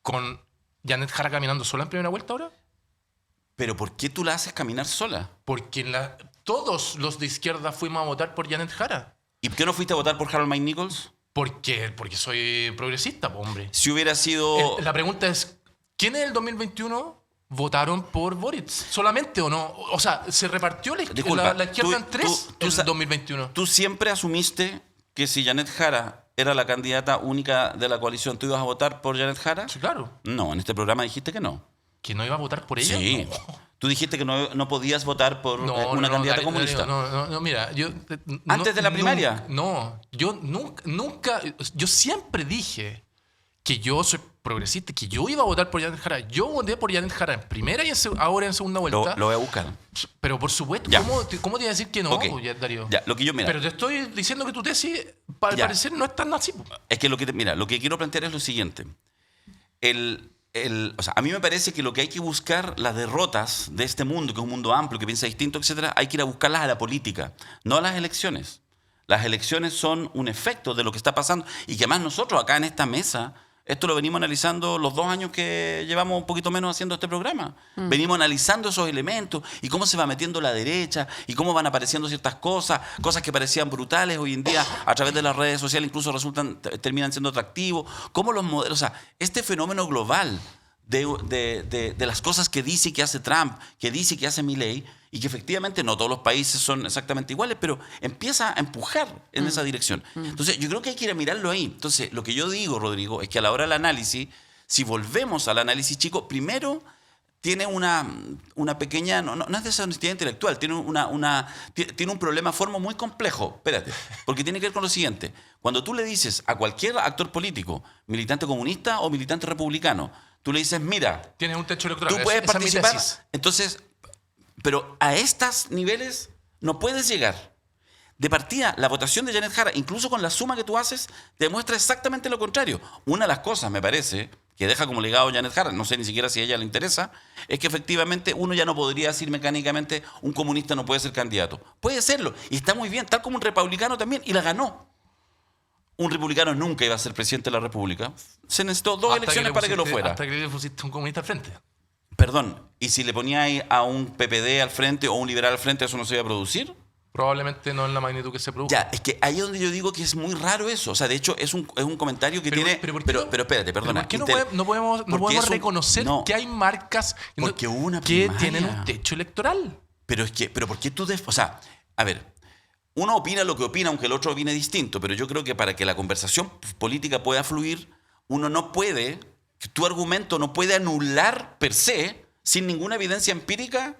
con Janet Jara caminando sola en primera vuelta ahora.
Pero ¿por qué tú la haces caminar sola?
Porque todos los de izquierda fuimos a votar por Janet Jara.
¿Y por qué no fuiste a votar por Harold Mike Nichols?
Porque soy progresista, po, hombre.
Si hubiera sido...
La pregunta es, ¿quiénes del 2021 votaron por Boric? ¿Solamente o no? O sea, se repartió
Disculpa,
la izquierda en tres en el 2021.
Tú siempre asumiste que si Janet Jara era la candidata única de la coalición, ¿tú ibas a votar por Janet Jara?
Sí, claro.
No, en este programa dijiste que no.
¿Que no iba a votar por ella?
Sí.
No.
Tú dijiste que no podías votar por una candidata
Darío,
comunista.
No, mira, yo...
¿Antes de la primaria?
Yo nunca... Yo siempre dije que yo soy progresista, que yo iba a votar por Janet Jara. Yo voté por Janet Jara en primera y ahora en segunda vuelta.
Lo voy a buscar.
Pero por supuesto,
Ya.
¿cómo te iba a decir que no,
Ok.
Darío?
Ya, lo que yo, mira,
Pero te estoy diciendo que tu tesis, al
Ya.
parecer, no es tan así.
es que lo que quiero plantear es lo siguiente. O sea, a mí me parece que lo que hay que buscar, las derrotas de este mundo, que es un mundo amplio, que piensa distinto, etcétera, hay que ir a buscarlas a la política, no a las elecciones. Las elecciones son un efecto de lo que está pasando y que además nosotros acá en esta mesa, esto lo venimos analizando los 2 años que llevamos un poquito menos haciendo este programa. Venimos analizando esos elementos y cómo se va metiendo la derecha y cómo van apareciendo ciertas cosas que parecían brutales hoy en día a través de las redes sociales incluso terminan siendo atractivos. Cómo los modelos, o sea, este fenómeno global de las cosas que dice y que hace Trump, que dice y que hace Milei, y que efectivamente no todos los países son exactamente iguales, pero empieza a empujar en esa dirección. Entonces, yo creo que hay que ir a mirarlo ahí. Entonces, lo que yo digo, Rodrigo, es que a la hora del análisis, si volvemos al análisis, chico, primero tiene una pequeña, no es deshonestidad intelectual, tiene un problema formo muy complejo. Espérate, porque tiene que ver con lo siguiente. Cuando tú le dices a cualquier actor político, militante comunista o militante republicano, tú le dices, mira,
Tienes un techo electoral.
tú puedes
Esa es mi
participar.
tesis.
Entonces, pero a estos niveles no puedes llegar. De partida, la votación de Janet Jara, incluso con la suma que tú haces, te demuestra exactamente lo contrario. Una de las cosas, me parece, que deja como legado Janet Jara, no sé ni siquiera si a ella le interesa, es que efectivamente uno ya no podría decir mecánicamente un comunista no puede ser candidato. Puede serlo, y está muy bien, tal como un republicano también, y la ganó. Un republicano nunca iba a ser presidente de la República. Se necesitó 2 elecciones para que lo fuera.
Hasta que le pusiste un comunista al frente.
Perdón, ¿y si le ponía ahí a un PPD al frente o un liberal al frente, eso no se iba a producir?
Probablemente no en la magnitud que se produjo.
Ya, es que ahí es donde yo digo que es muy raro eso. O sea, de hecho, es un comentario que tiene...
¿por qué no?
Pero espérate, perdona.
¿Por qué no podemos
porque es un-
reconocer
no,
que hay marcas
porque hubo una
que
primaria.
tienen un techo electoral?
Pero ¿por qué tú... O sea, a ver, uno opina lo que opina, aunque el otro opine distinto, pero yo creo que para que la conversación política pueda fluir, uno no puede... Tu argumento no puede anular per se, sin ninguna evidencia empírica,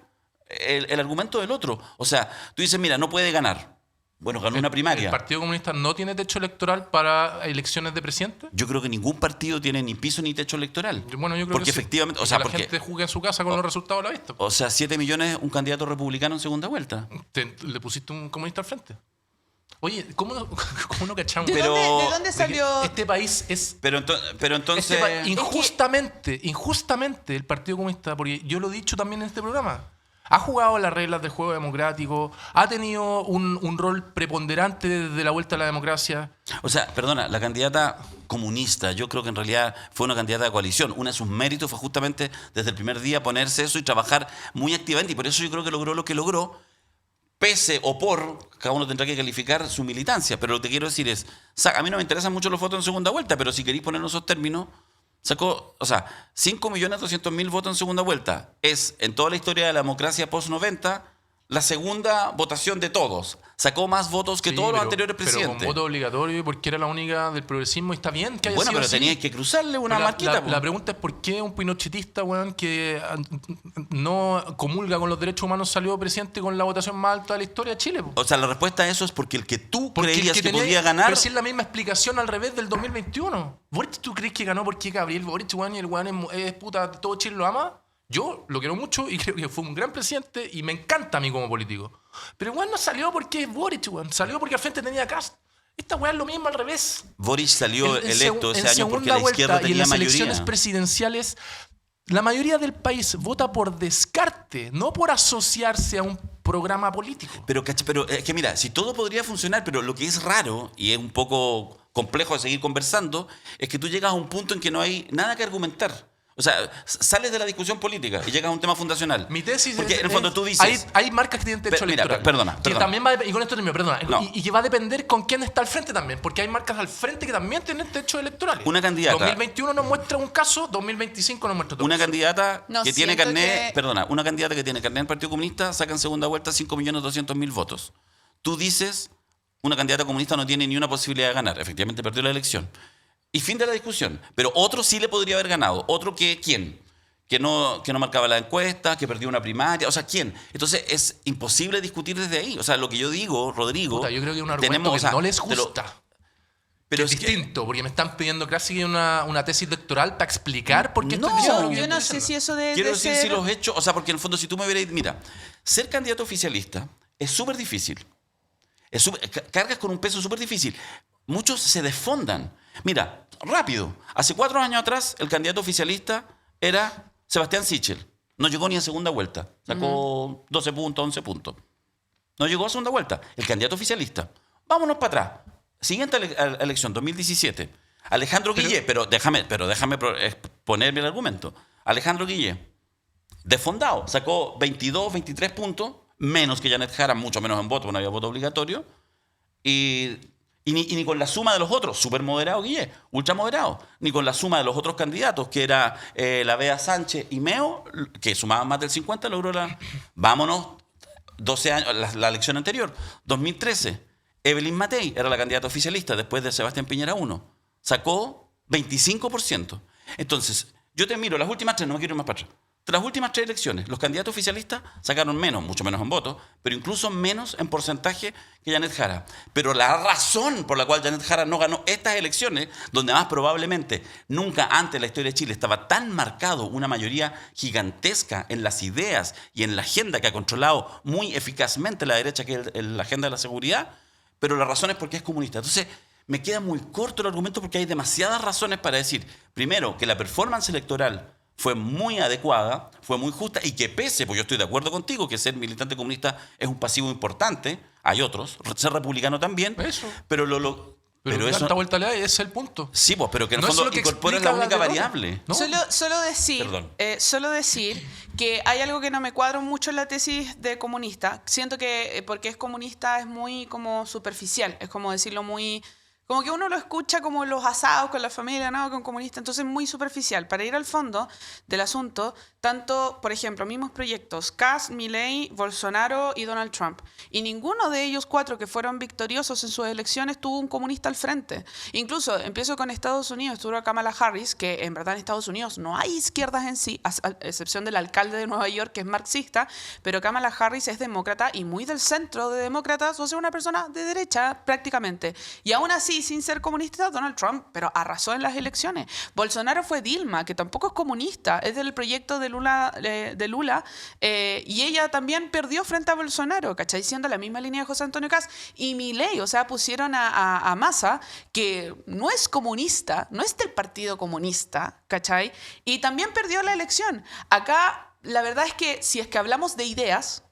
el argumento del otro. O sea, tú dices, mira, no puede ganar. Bueno, ganó una primaria.
¿El Partido Comunista no tiene techo electoral para elecciones de presidente?
Yo creo que ningún partido tiene ni piso ni techo electoral.
Bueno, yo creo
porque
que sí.
efectivamente, o
Que
sea,
la
porque,
gente juzga en su casa con los resultados de la vista.
o sea, 7 millones un candidato republicano en segunda vuelta.
Le pusiste un comunista al frente. Oye, ¿cómo no cachamos?
¿De
Pero-
dónde salió?
Este país es...
Pero entonces,
Injustamente el Partido Comunista, porque yo lo he dicho también en este programa, ha jugado las reglas del juego democrático, ha tenido un rol preponderante desde la vuelta a la democracia.
o sea, perdona, la candidata comunista, yo creo que en realidad fue una candidata de coalición. Uno de sus méritos fue justamente desde el primer día ponerse eso y trabajar muy activamente, y por eso yo creo que logró lo que logró, pese o por, cada uno tendrá que calificar su militancia. Pero lo que quiero decir es, a mí no me interesan mucho los votos en segunda vuelta, pero si queréis poner esos términos, sacó, o sea, 5.200.000 votos en segunda vuelta. Es, en toda la historia de la democracia post-90, la segunda votación de todos. Sacó más votos que
Sí,
todos los
pero-
anteriores
Pero
presidentes.
con voto obligatorio porque era la única del progresismo y está bien que haya
Bueno,
sido
pero
así.
tenías que cruzarle una
Pero
marquita. po.
la pregunta es por qué un pinochetista, weón, que no comulga con los derechos humanos salió presidente con la votación más alta de la historia de Chile. Po.
O sea, la respuesta a eso es porque el que tú
Porque el
creías que
tenía-
podía ganar...
Pero si es la misma explicación al revés del 2021. ¿Boric tú crees que ganó porque Gabriel Boric, weón, y el weón es puta, todo Chile lo ama? Yo lo quiero mucho y creo que fue un gran presidente y me encanta a mí como político. Pero el weón no salió porque es Boric, weón. Salió porque al frente tenía a Kast. Esta weá es lo mismo al revés.
Boric salió electo
En
ese año porque
segunda
la izquierda
vuelta y en
tenía
las
mayoría.
elecciones presidenciales, la mayoría del país vota por descarte, no por asociarse a un programa político.
Pero es que mira, si todo podría funcionar, pero lo que es raro y es un poco complejo de seguir conversando, es que tú llegas a un punto en que no hay nada que argumentar. O sea, sales de la discusión política y llegas a un tema fundacional.
Mi tesis
Porque
es,
en el fondo tú dices...
hay marcas que tienen derecho
Mira,
electoral.
perdona.
Que también va y con esto termino, perdona.
No.
Y que va a depender con quién está al frente también. Porque hay marcas al frente que también tienen derechos electorales.
Una candidata.
2021 nos muestra un caso, 2025 nos muestra otro.
Una candidata
No,
que tiene
siento
carnet,
que-
perdona, una candidata que tiene carnet del Partido Comunista saca en segunda vuelta 5.200.000 votos. Tú dices, una candidata comunista no tiene ni una posibilidad de ganar. Efectivamente perdió la elección. Y fin de la discusión. Pero otro sí le podría haber ganado. ¿Otro que quién? Que no marcaba la encuesta, que perdió una primaria. O sea, ¿quién? Entonces es imposible discutir desde ahí. O sea, lo que yo digo, Rodrigo...
Puta, yo creo que es un argumento
tenemos,
que
o sea,
no les
te lo-
gusta.
pero
es
es que-
distinto, porque me están pidiendo casi una tesis doctoral para explicar por qué
No,
estoy diciendo lo que
Yo
estoy
no sé
diciendo.
si eso de
Quiero decir
ser...
si los hechos, o sea, porque en el fondo si tú me hubieras, mira, ser candidato oficialista es súper difícil. Cargas con un peso súper difícil. Muchos se desfondan. Mira, rápido. Hace 4 años atrás el candidato oficialista era Sebastián Sichel. No llegó ni a segunda vuelta. Sacó 12 puntos, 11 puntos. No llegó a segunda vuelta. El candidato oficialista. Vámonos para atrás. Siguiente elección, 2017. Alejandro Guillé, pero déjame ponerme el argumento. Alejandro Guillé, desfondado, sacó 22, 23 puntos, menos que Janet Jara, mucho menos en voto, no había voto obligatorio. Y ni con la suma de los otros, súper moderado Guillé, ultra moderado, ni con la suma de los otros candidatos, que era la Bea Sánchez y Meo, que sumaban más del 50, logró la... Vámonos, 12 años, la elección anterior, 2013. Evelyn Matei era la candidata oficialista después de Sebastián Piñera 1. Sacó 25%. Entonces, yo te miro las últimas 3, no me quiero ir más para atrás. De las últimas 3 elecciones, los candidatos oficialistas sacaron menos, mucho menos en votos, pero incluso menos en porcentaje que Janet Jara. Pero la razón por la cual Janet Jara no ganó estas elecciones, donde más probablemente nunca antes en la historia de Chile estaba tan marcado una mayoría gigantesca en las ideas y en la agenda que ha controlado muy eficazmente la derecha, que es la agenda de la seguridad, pero la razón es porque es comunista. Entonces, me queda muy corto el argumento porque hay demasiadas razones para decir, primero, que la performance electoral fue muy adecuada, fue muy justa y que pese, pues yo estoy de acuerdo contigo, que ser militante comunista es un pasivo importante, hay otros, ser republicano también,
Eso.
pero
Pero
eso...
tanta vuelta le da, ese es el punto.
Sí, pues, pero que en el
No es
fondo
lo que
incorporas
explica
la única
la derrota.
variable.
¿No?
Solo decir que hay algo que no me cuadra mucho en la tesis de comunista. Siento que porque es comunista es muy como superficial, es como decirlo muy... Como que uno lo escucha como los asados con la familia, ¿no? Con comunistas, entonces muy superficial. Para ir al fondo del asunto, tanto, por ejemplo, mismos proyectos, Kast, Milei, Bolsonaro y Donald Trump. Y ninguno de ellos 4 que fueron victoriosos en sus elecciones tuvo un comunista al frente. Incluso, empiezo con Estados Unidos, tuvo a Kamala Harris, que en verdad en Estados Unidos no hay izquierdas en sí, a excepción del alcalde de Nueva York, que es marxista, pero Kamala Harris es demócrata y muy del centro de demócratas, o sea, una persona de derecha prácticamente. Y aún así, sin ser comunista, Donald Trump, pero arrasó en las elecciones. Bolsonaro fue Dilma, que tampoco es comunista, es del proyecto de Lula, y ella también perdió frente a Bolsonaro, ¿cachai? Siendo la misma línea de José Antonio Kast. Y Milei, o sea, pusieron a Massa, que no es comunista, no es del Partido Comunista, ¿cachai? Y también perdió la elección. Acá... La verdad es que si es que hablamos de ideas,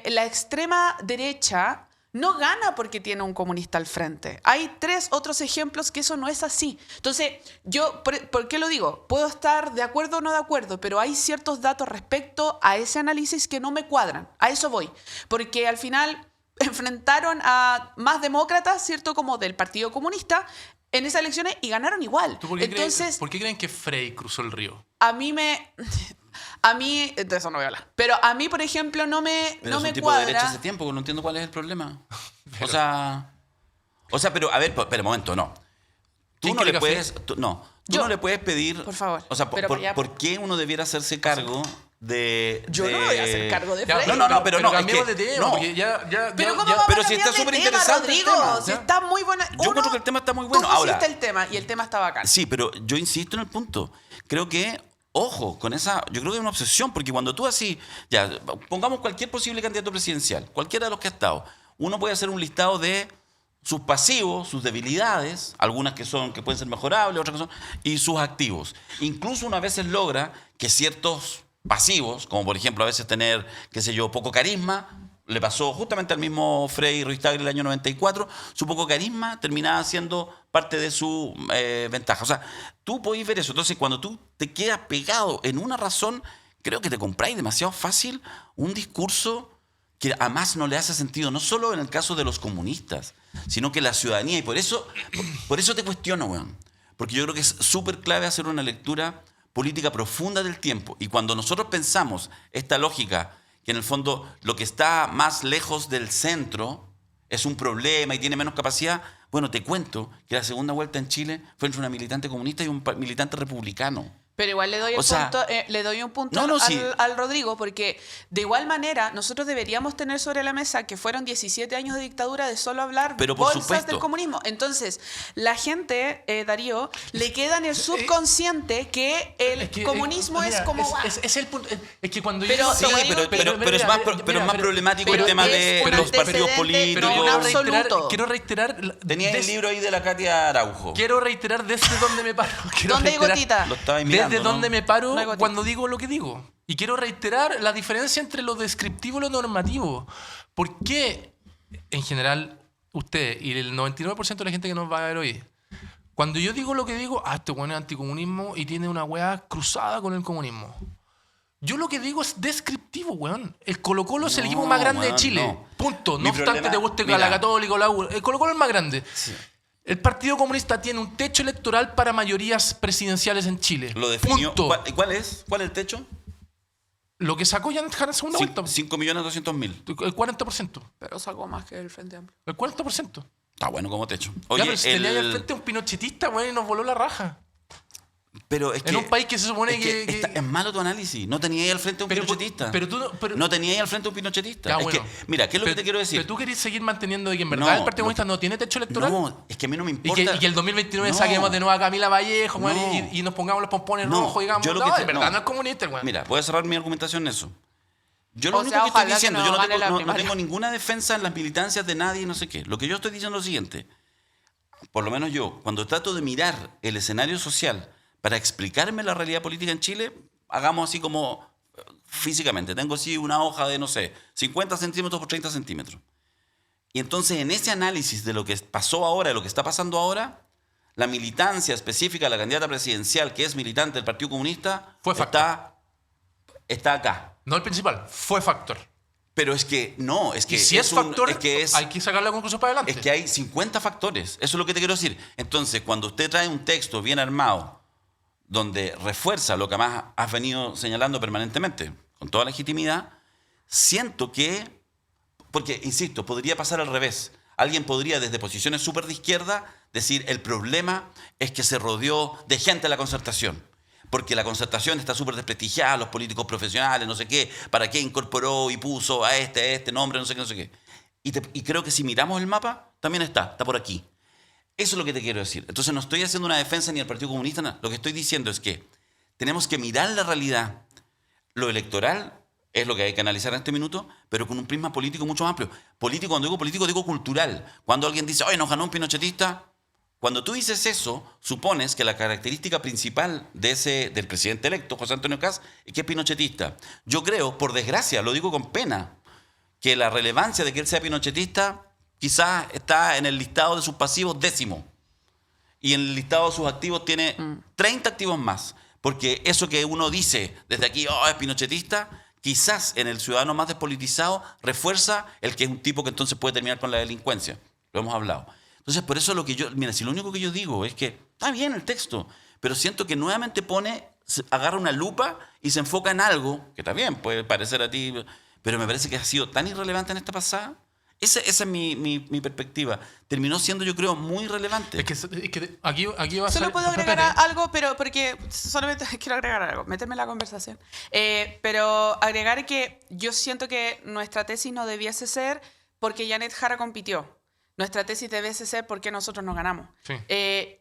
la extrema derecha no gana porque tiene un comunista al frente. Hay 3 otros ejemplos que eso no es así. Entonces, yo, ¿por qué lo digo? Puedo estar de acuerdo o no de acuerdo, pero hay ciertos datos respecto a ese análisis que no me cuadran. A eso voy. Porque al final enfrentaron a más demócratas, ¿cierto? Como del Partido Comunista en esas elecciones y ganaron igual.
¿Tú por qué
Entonces,
¿por qué creen que Frey cruzó el río?
a mí me... A mí, de eso no voy a hablar. Pero a mí, por ejemplo, no me,
Pero
no
es un
me
tipo de derecha
cuadra.
hace tiempo, que no entiendo cuál es el problema. O sea, pero a ver, pero un momento, no. Tú
¿Quién
no le
quiere
puedes,
café?
tú no
Yo.
le puedes pedir,
Por favor.
o sea,
Pero para allá.
¿por qué uno debiera hacerse cargo de
Yo no me voy a hacer cargo de
Ya,
Frey.
pero no, es
cambiemos
que-
de tema,
no.
porque
Pero ¿cómo
ya-
vamos
pero
a
si está
cambiar de
súper
tema,
interesante el
Rodrigo?
tema.
Si
Ya.
está muy buena.
Yo encuentro que el tema está muy bueno.
Tú
Ahora,
pusiste el tema y el tema está bacán.
sí, pero yo insisto en el punto. Creo que, ojo, con esa, yo creo que es una obsesión, porque cuando tú así, ya, pongamos cualquier posible candidato presidencial, cualquiera de los que ha estado, uno puede hacer un listado de sus pasivos, sus debilidades, algunas que pueden ser mejorables, otras que son, y sus activos. Incluso uno a veces logra que ciertos pasivos, como por ejemplo a veces tener, qué sé yo, poco carisma, le pasó justamente al mismo Frei Ruiz-Tagle el año 94, su poco carisma terminaba siendo parte de su ventaja. O sea, tú podés ver eso. Entonces, cuando tú te quedas pegado en una razón, creo que te compráis demasiado fácil un discurso que además no le hace sentido, no solo en el caso de los comunistas, sino que la ciudadanía. Y por eso te cuestiono, weón. Porque yo creo que es súper clave hacer una lectura política profunda del tiempo. Y cuando nosotros pensamos esta lógica, que en el fondo lo que está más lejos del centro es un problema y tiene menos capacidad, bueno, te cuento que la segunda vuelta en Chile fue entre una militante comunista y un militante republicano.
Pero igual le doy,
O sea,
le doy un punto
no,
al,
sí.
al Rodrigo, porque de igual manera nosotros deberíamos tener sobre la mesa que fueron 17 años de dictadura de solo hablar
Pero por
bolsas
supuesto.
del comunismo. Entonces, la gente, Darío, le queda en el subconsciente que el comunismo es como...
Es el punto. Es que cuando
Pero-
yo.
Sí, pero es más problemático
pero
el tema
es
de
un
los partidos
antecedente,
políticos.
no un absoluto.
Quiero reiterar.
Tenía el libro ahí de la Katia Araujo.
Quiero reiterar desde donde me paro. Quiero
¿Dónde hay
reiterar
gotita?
Lo estaba mirando,
Desde
¿no?
donde me paro
No hay gotita.
cuando digo lo que digo. Y quiero reiterar la diferencia entre lo descriptivo y lo normativo. ¿Por qué, en general, usted y el 99% de la gente que nos va a ver hoy, cuando yo digo lo que digo, este bueno es anticomunismo y tiene una weá cruzada con el comunismo? Yo lo que digo es descriptivo, weón. El Colo-Colo es el
No,
equipo más grande
weón,
de Chile.
no.
Punto.
Mi
No obstante
problema-
te guste
mira.
la Católica o la U. El Colo-Colo es el más grande.
Sí.
El Partido Comunista tiene un techo electoral para mayorías presidenciales en Chile.
Lo definió.
Punto.
¿Cuál es? ¿Cuál es el techo?
Lo que sacó ya en la segunda vuelta.
5.200.000.
El 40%.
Pero sacó más que el Frente Amplio.
El 40%.
Está bueno como techo.
Ya,
Oye,
pero si tenía ahí al frente un pinochetista, güey, y nos voló la raja.
pero es que,
En un país que se supone que...
es malo tu análisis. No tenía ahí al frente un
Pero-
pinochetista.
pero tú no- pero-
no tenía ahí al frente un pinochetista.
Ya,
Es
bueno.
que, mira, ¿qué es lo que te quiero decir?
Pero tú querés seguir manteniendo de que en verdad
No,
el Partido
no.
Comunista no tiene techo electoral.
No, es que a mí no me
Y
importa.
que el 2029
No.
saquemos de nuevo a Camila Vallejo, güey,
No.
y nos pongamos los pompones
No,
rojos, digamos.
yo lo que
No,
te-
en verdad
no.
no es comunista, güey.
Mira, voy a cerrar mi argumentación en eso. Yo lo
O
único
sea,
que estoy
ojalá que
diciendo,
no
yo no
gane
tengo,
la
no
primaria.
tengo ninguna defensa en las militancias de nadie y no sé qué. Lo que yo estoy diciendo es lo siguiente. Por lo menos yo, cuando trato de mirar el escenario social para explicarme la realidad política en Chile, hagamos así como físicamente. Tengo así una hoja de, no sé, 50 centímetros por 30 centímetros. Y entonces en ese análisis de lo que pasó ahora, de lo que está pasando ahora, la militancia específica de la candidata presidencial, que es militante del Partido Comunista,
Fue factor.
está acá.
No el principal, fue factor.
Pero es que no, es que
Y si es factor,
es
hay que sacar la conclusión para adelante.
que hay 50 factores. Eso es lo que te quiero decir. Entonces, cuando usted trae un texto bien armado, donde refuerza lo que más has venido señalando permanentemente, con toda legitimidad, siento que, porque, insisto, podría pasar al revés. Alguien podría, desde posiciones súper de izquierda, decir, el problema es que se rodeó de gente a la concertación. Porque la concertación está súper desprestigiada, los políticos profesionales, no sé qué, para qué incorporó y puso a este nombre, no sé qué, no sé qué. Y creo que si miramos el mapa, también está por aquí. Eso es lo que te quiero decir. Entonces no estoy haciendo una defensa ni al Partido Comunista, nada. Lo que estoy diciendo es que tenemos que mirar la realidad. Lo electoral es lo que hay que analizar en este minuto, pero con un prisma político mucho más amplio. Político, cuando digo político, digo cultural. Cuando alguien dice, oye, nos ganó un pinochetista. Cuando tú dices eso, supones que la característica principal del presidente electo, José Antonio Kast, es que es pinochetista. Yo creo, por desgracia, lo digo con pena, que la relevancia de que él sea pinochetista quizás está en el listado de sus pasivos 10º. Y en el listado de sus activos tiene 30 activos más. Porque eso que uno dice desde aquí, es pinochetista, quizás en el ciudadano más despolitizado refuerza el que es un tipo que entonces puede terminar con la delincuencia. Lo hemos hablado. Entonces, por eso mira, si lo único que yo digo es que está bien el texto, pero siento que nuevamente pone agarra una lupa y se enfoca en algo, que está bien, puede parecer a ti, pero me parece que ha sido tan irrelevante en esta pasada. Esa es mi perspectiva. Terminó siendo, yo creo, muy relevante.
Es que aquí va a ser...
Solo puedo agregar algo, pero porque solamente quiero agregar algo, meterme en la conversación. Pero agregar que yo siento que nuestra tesis no debiese ser porque Janet Jara compitió. Nuestra tesis debiese ser porque nosotros nos ganamos.
Sí.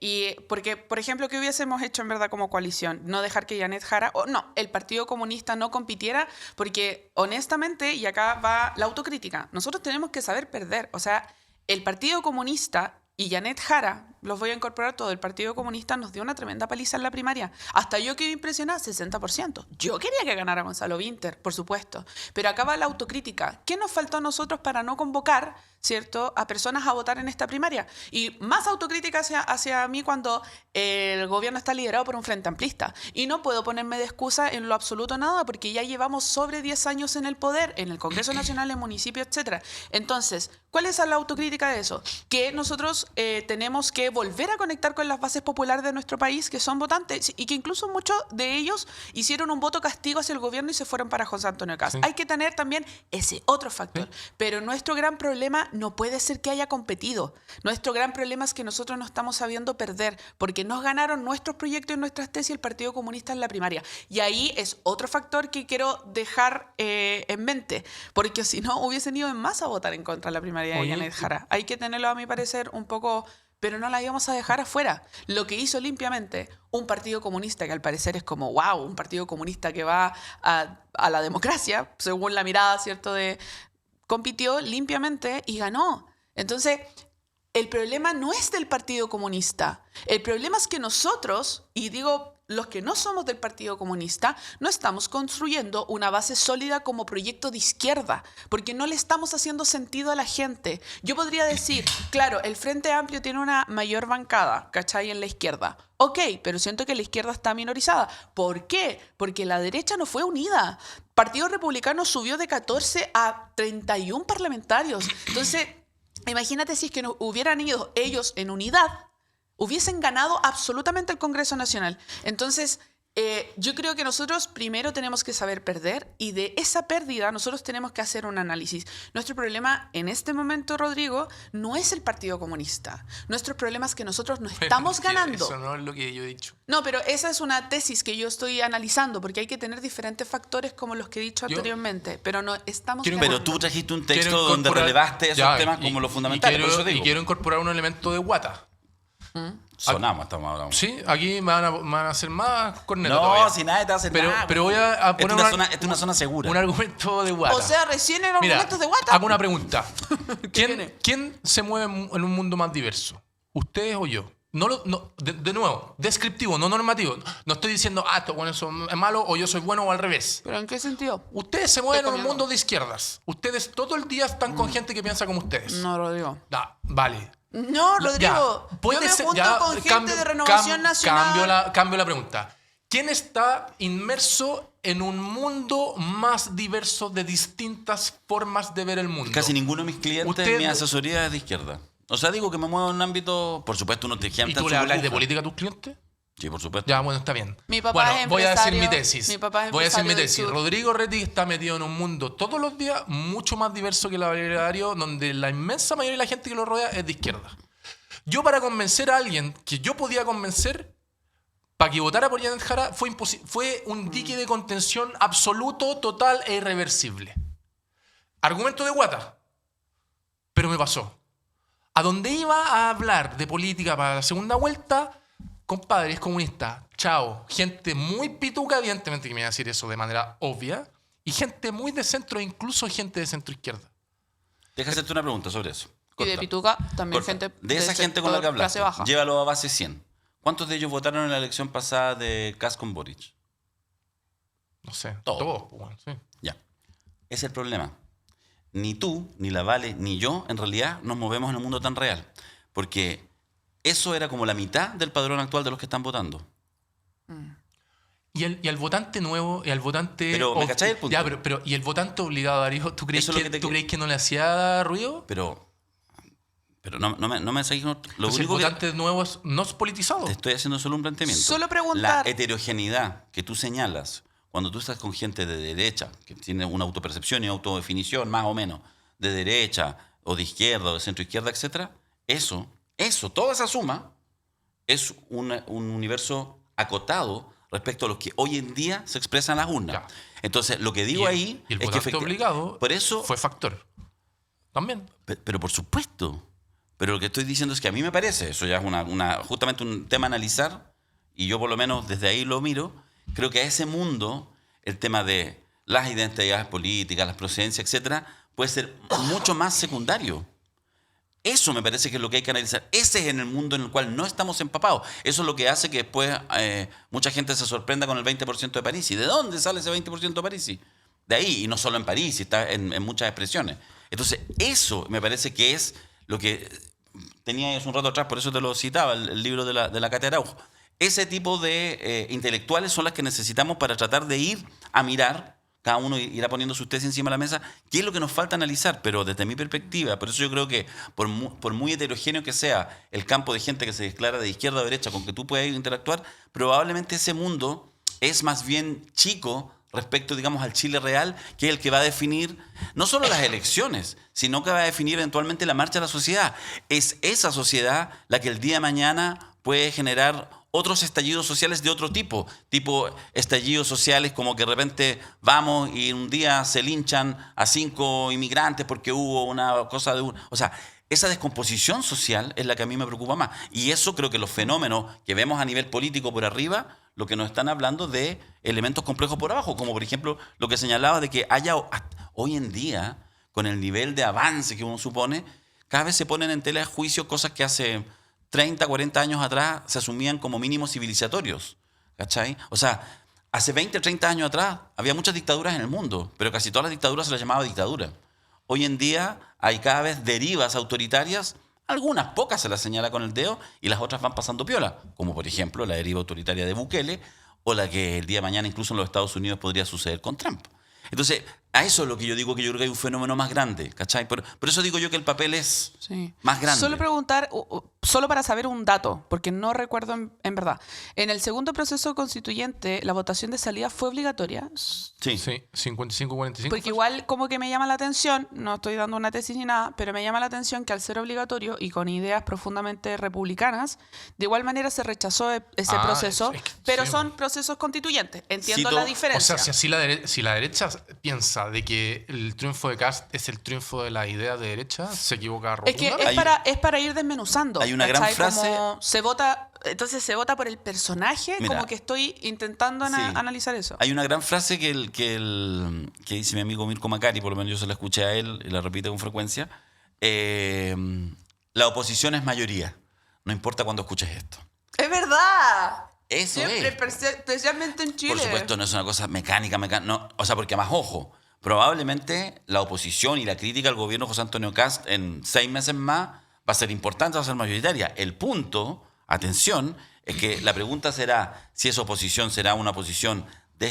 Y porque, por ejemplo, ¿qué hubiésemos hecho en verdad como coalición? No dejar que Janet Jara, o no, el Partido Comunista no compitiera, porque honestamente, y acá va la autocrítica, nosotros tenemos que saber perder. O sea, el Partido Comunista y Janet Jara, los voy a incorporar todo, el Partido Comunista nos dio una tremenda paliza en la primaria. Hasta yo quedé impresionada, 60%. Yo quería que ganara Gonzalo Vinter, por supuesto. Pero acá va la autocrítica. ¿Qué nos faltó a nosotros para no convocar, ¿cierto?, a personas a votar en esta primaria? Y más autocrítica hacia mí cuando el gobierno está liderado por un frente amplista. Y no puedo ponerme de excusa en lo absoluto nada, porque ya llevamos sobre 10 años en el poder, en el Congreso Nacional, en municipios, etc. Entonces, ¿cuál es la autocrítica de eso? Que nosotros tenemos que volver a conectar con las bases populares de nuestro país, que son votantes, y que incluso muchos de ellos hicieron un voto castigo hacia el gobierno y se fueron para José Antonio Kast. Sí. Hay que tener también ese otro factor. Sí. Pero nuestro gran problema no puede ser que haya competido. Nuestro gran problema es que nosotros no estamos sabiendo perder, porque nos ganaron nuestros proyectos y nuestras tesis el Partido Comunista en la primaria. Y ahí es otro factor que quiero dejar en mente, porque si no hubiesen ido en masa a votar en contra de la primaria de Janet Jara. Hay que tenerlo, a mi parecer, un poco... pero no la íbamos a dejar afuera. Lo que hizo limpiamente un Partido Comunista, que al parecer es como, wow, un Partido Comunista que va a la democracia, según la mirada, ¿cierto?, compitió limpiamente y ganó. Entonces, el problema no es del Partido Comunista. El problema es que nosotros, y digo los que no somos del Partido Comunista, no estamos construyendo una base sólida como proyecto de izquierda, porque no le estamos haciendo sentido a la gente. Yo podría decir, claro, el Frente Amplio tiene una mayor bancada, ¿cachai?, en la izquierda. Ok, pero siento que la izquierda está minorizada. ¿Por qué? Porque la derecha no fue unida. Partido Republicano subió de 14 a 31 parlamentarios. Entonces, imagínate si es que no hubieran ido ellos en unidad, hubiesen ganado absolutamente el Congreso Nacional. Entonces, yo creo que nosotros primero tenemos que saber perder, y de esa pérdida nosotros tenemos que hacer un análisis. Nuestro problema en este momento, Rodrigo, no es el Partido Comunista. Nuestro problema es que nosotros no estamos ganando.
Eso no es lo que yo he dicho.
No, pero esa es una tesis que yo estoy analizando, porque hay que tener diferentes factores como los que he dicho anteriormente, pero no estamos ganando.
Pero tú trajiste un texto donde relevaste esos temas como los fundamentales.
Y quiero incorporar un elemento de guata.
Sonamos, estamos hablando.
Sí, aquí me van a hacer más cornetas.
No,
todavía.
si nadie te hace nada.
Pero voy a poner
esta es una zona segura.
Un argumento de guata.
O sea, recién en argumentos de guata.
Hago una pregunta. ¿Quién se mueve en un mundo más diverso? ¿Ustedes o yo? De nuevo, descriptivo, no normativo. No estoy diciendo, estos buenos son malos o yo soy bueno o al revés.
¿Pero en qué sentido?
Ustedes se mueven en un mundo de izquierdas. Ustedes todo el día están con gente que piensa como ustedes.
No, Rodrigo.
Vale.
No, Rodrigo. Yo me junto con gente de Renovación Nacional.
Cambio la pregunta. ¿Quién está inmerso en un mundo más diverso de distintas formas de ver el mundo?
Casi ninguno de mis clientes en mi asesoría es de izquierda. O sea, digo que me muevo en un ámbito, por supuesto, uno te
¿Y tú le hablas de política a tus clientes?
Sí, por supuesto.
Ya, bueno, está bien.
Mi papá es
voy a decir mi
empresario.
tesis.
Voy a decir mi
tesis. Rodrigo Rettig está metido en un mundo todos los días mucho más diverso que el agrario, donde la inmensa mayoría de la gente que lo rodea es de izquierda. Yo, para convencer a alguien que yo podía convencer para que votara por Janet Jara, fue un dique de contención absoluto, total e irreversible. Argumento de guata. Pero me pasó. A donde iba a hablar de política para la segunda vuelta, compadre, es comunista. Chao. Gente muy pituca, evidentemente que me iba a decir eso de manera obvia, y gente muy de centro, incluso gente de centro izquierda.
Deja hacerte una pregunta sobre eso.
Corta. Y de pituca también gente
de esa gente con la que hablaste.
Baja.
Llévalo a base 100. ¿Cuántos de ellos votaron en la elección pasada de Kast con Boric?
No sé.
Todos.
Bueno, sí.
Ya. Ese es el problema. Ni tú, ni la Vale, ni yo, en realidad, nos movemos en un mundo tan real. Porque eso era como la mitad del padrón actual de los que están votando.
Y el votante nuevo, y al votante...
Pero, ¿me cachai el punto?
Ya, pero ¿y el votante obligado, Darío? ¿Tú crees que no le hacía ruido?
Pero Pero no me seguís. Lo
Entonces,
único que
votantes nuevos no politizados.
te estoy haciendo solo un planteamiento.
Solo preguntar.
La heterogeneidad que tú señalas cuando tú estás con gente de derecha, que tiene una autopercepción y autodefinición más o menos, de derecha o de izquierda o de centro izquierda, etcétera, eso, toda esa suma es un universo acotado respecto a lo que hoy en día se expresa en las urnas.
Ya.
Entonces, lo que digo ahí
y el
es que
votante obligado
por eso,
fue factor. También.
pero por supuesto. Pero lo que estoy diciendo es que a mí me parece, eso ya es justamente un tema a analizar, y yo por lo menos desde ahí lo miro, creo que a ese mundo, el tema de las identidades políticas, las procedencias, etcétera, puede ser mucho más secundario. Eso me parece que es lo que hay que analizar. Ese es en el mundo en el cual no estamos empapados. Eso es lo que hace que después mucha gente se sorprenda con el 20% de París. ¿Y de dónde sale ese 20% de París? De ahí, y no solo en París, está en muchas expresiones. Entonces, eso me parece que es lo que tenía hace un rato atrás, por eso te lo citaba, el libro de la Katia Araujo. Ese tipo de intelectuales son las que necesitamos para tratar de ir a mirar, cada uno irá poniendo sus tesis encima de la mesa, qué es lo que nos falta analizar, pero desde mi perspectiva, por eso yo creo que por muy heterogéneo que sea el campo de gente que se declara de izquierda o derecha con que tú puedas interactuar, probablemente ese mundo es más bien chico respecto, digamos, al Chile real, que es el que va a definir no solo las elecciones, sino que va a definir eventualmente la marcha de la sociedad. Es esa sociedad la que el día de mañana puede generar otros estallidos sociales de otro tipo estallidos sociales como que de repente vamos y un día se linchan a 5 inmigrantes porque hubo una cosa de o sea, esa descomposición social es la que a mí me preocupa más. Y eso creo que los fenómenos que vemos a nivel político por arriba, lo que nos están hablando de elementos complejos por abajo, como por ejemplo lo que señalaba de que haya hoy en día, con el nivel de avance que uno supone, cada vez se ponen en tela de juicio cosas que hace 30, 40 años atrás se asumían como mínimos civilizatorios. ¿Cachai? O sea, hace 20, 30 años atrás había muchas dictaduras en el mundo, pero casi todas las dictaduras se las llamaba dictadura. Hoy en día hay cada vez derivas autoritarias, algunas pocas se las señala con el dedo y las otras van pasando piola, como por ejemplo la deriva autoritaria de Bukele o la que el día de mañana incluso en los Estados Unidos podría suceder con Trump. Entonces, a eso es lo que yo digo, que yo creo que hay un fenómeno más grande, ¿cachai? Por eso digo yo que el papel es más grande.
Solo preguntar, solo para saber un dato, porque no recuerdo en verdad. En el segundo proceso constituyente, ¿la votación de salida fue obligatoria?
Sí.
Sí, 55-45.
Porque igual como que me llama la atención, no estoy dando una tesis ni nada, pero me llama la atención que al ser obligatorio y con ideas profundamente republicanas, de igual manera se rechazó ese proceso, pero
sí,
son procesos constituyentes. Entiendo
Cito-
la
O
diferencia.
sea, si la derecha piensa de que el triunfo de Kast es el triunfo de la idea de derecha, se equivoca
Es que
rotundamente.
es para ir desmenuzando.
Hay una gran
¿cachai?
frase-
Como entonces se vota por el personaje,
Mira,
como que estoy intentando
sí.
analizar eso.
Hay una gran frase que dice mi amigo Mirko Macari, por lo menos yo se la escuché a él y la repite con frecuencia. La oposición es mayoría. No importa cuándo escuches esto.
Es verdad.
Eso
Siempre,
es.
especialmente en Chile.
Por supuesto, no es una cosa mecánica. No, o sea, porque además, ojo, probablemente la oposición y la crítica al gobierno de José Antonio Kast en 6 meses más va a ser importante, va a ser mayoritaria. El punto, atención, es que la pregunta será si esa oposición será una oposición de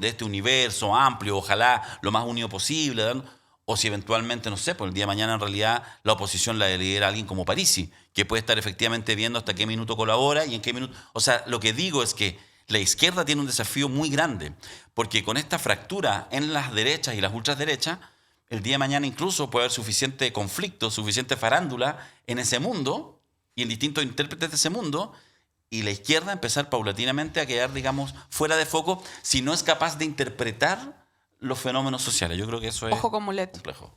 este universo amplio, ojalá lo más unido posible, ¿verdad? O si eventualmente, no sé, por el día de mañana en realidad la oposición la lidera alguien como Parisi, que puede estar efectivamente viendo hasta qué minuto colabora y en qué minuto... O sea, lo que digo es que la izquierda tiene un desafío muy grande, porque con esta fractura en las derechas y las ultraderechas, el día de mañana incluso puede haber suficiente conflicto, suficiente farándula en ese mundo y en distintos intérpretes de ese mundo, y la izquierda empezar paulatinamente a quedar, digamos, fuera de foco si no es capaz de interpretar los fenómenos sociales. Yo creo que eso es
Ojo con Mulet.
complejo.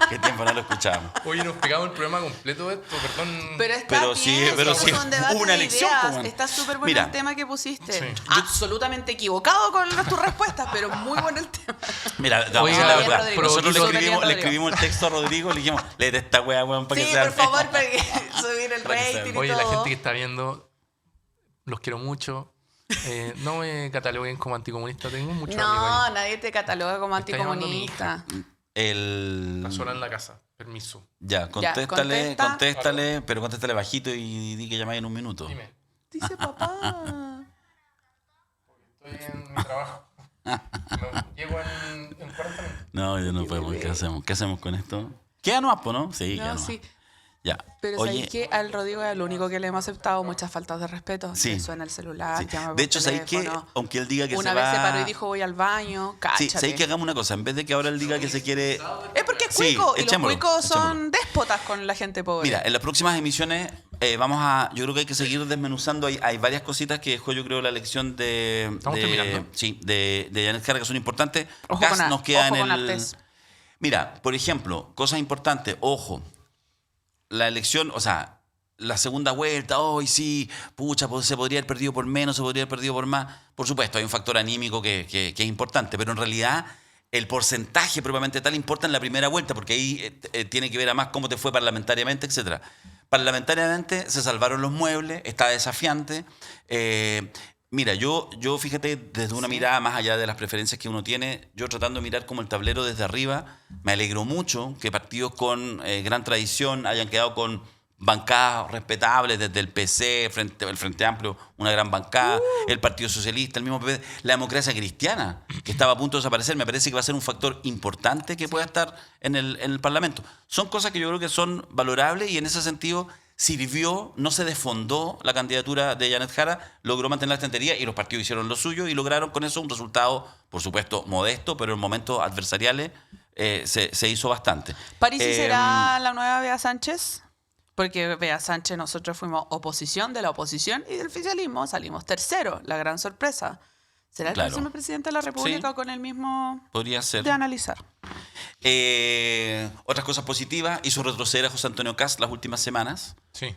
¿Qué tiempo no lo escuchábamos?
Oye, nos pegamos el programa completo de esto, perdón.
Pero está
Pero
bien,
sí, pero sí,
un debate
hubo una
de
elección,
ideas.
pues, bueno.
Está súper bueno
Mira.
el tema que pusiste.
Sí.
Absolutamente equivocado con tus respuestas, pero muy bueno el tema.
Mira,
Oiga,
la
bien,
verdad,
Rodrigo.
nosotros
Súper bien,
le
Rodrigo.
escribimos el texto a Rodrigo y le dijimos, léete esta wea, weón, para
Sí,
que sea...
por favor, para que subir el
Para que sea-
rating y
Oye,
todo.
la gente que está viendo, los quiero mucho. No me cataloguen como anticomunista, tengo muchos amigos
No,
ahí.
nadie te cataloga como
Me está llamando
anticomunista.
Está sola en la casa, permiso.
Ya, contéstale,
contesta.
contéstale, pero contéstale bajito y di que llamáis en un minuto.
Dime,
Dice papá.
estoy en mi trabajo. Llego en 40 minutos.
No, ya no podemos. ¿Qué hacemos? ¿Qué hacemos con esto? Queda nomás, po, ¿no? Sí, queda
No,
nomás.
sí.
Ya.
Pero
Oye,
¿sabéis que al Rodrigo es el único que le hemos aceptado muchas faltas de respeto?
Sí.
Que suena el celular,
sí.
llama por
De hecho, ¿sabéis que
teléfono.
aunque él diga que
Una
se
vez
va...
se paró y dijo voy al baño,
Sí,
cáchate.
¿sabéis que hagamos una cosa? En vez de que ahora él diga que se quiere...
Es porque es
Sí,
cuico y los
echémoslo,
cuicos son
echémoslo.
déspotas con la gente pobre.
Mira, en las próximas emisiones vamos a... Yo creo que hay que seguir desmenuzando. Hay varias cositas que dejó, yo creo, la elección de...
Estamos terminando.
Sí, de Janet Jara, que son importantes.
Ojo
Kast
con
nos queda
ojo
en
con
el...
Artés.
Mira, por ejemplo, cosas importantes. Ojo, la elección, o sea, la segunda vuelta, hoy sí, pucha, pues, se podría haber perdido por menos, se podría haber perdido por más. Por supuesto, hay un factor anímico que es importante, pero en realidad el porcentaje propiamente tal importa en la primera vuelta, porque ahí tiene que ver a más cómo te fue parlamentariamente, etcétera. Parlamentariamente se salvaron los muebles, está desafiante. Mira, yo fíjate, desde una mirada más allá de las preferencias que uno tiene, yo tratando de mirar como el tablero desde arriba, me alegro mucho que partidos con gran tradición hayan quedado con bancadas respetables, desde el PC, el Frente Amplio, una gran bancada, el Partido Socialista, el mismo PP, la democracia cristiana, que estaba a punto de desaparecer. Me parece que va a ser un factor importante que pueda estar en el Parlamento. Son cosas que yo creo que son valorables y en ese sentido sirvió, no se desfondó la candidatura de Janet Jara, logró mantener la estantería y los partidos hicieron lo suyo y lograron con eso un resultado, por supuesto, modesto, pero en momentos adversariales se hizo bastante.
¿Parisi será la nueva Bea Sánchez? Porque Bea Sánchez, nosotros fuimos oposición de la oposición y del oficialismo salimos tercero, la gran sorpresa. ¿Será el
Claro.
próximo presidente de la República
Sí.
con el mismo
Podría ser.
de analizar?
Otras cosas positivas, hizo retroceder a José Antonio Kast las últimas semanas.
Sí.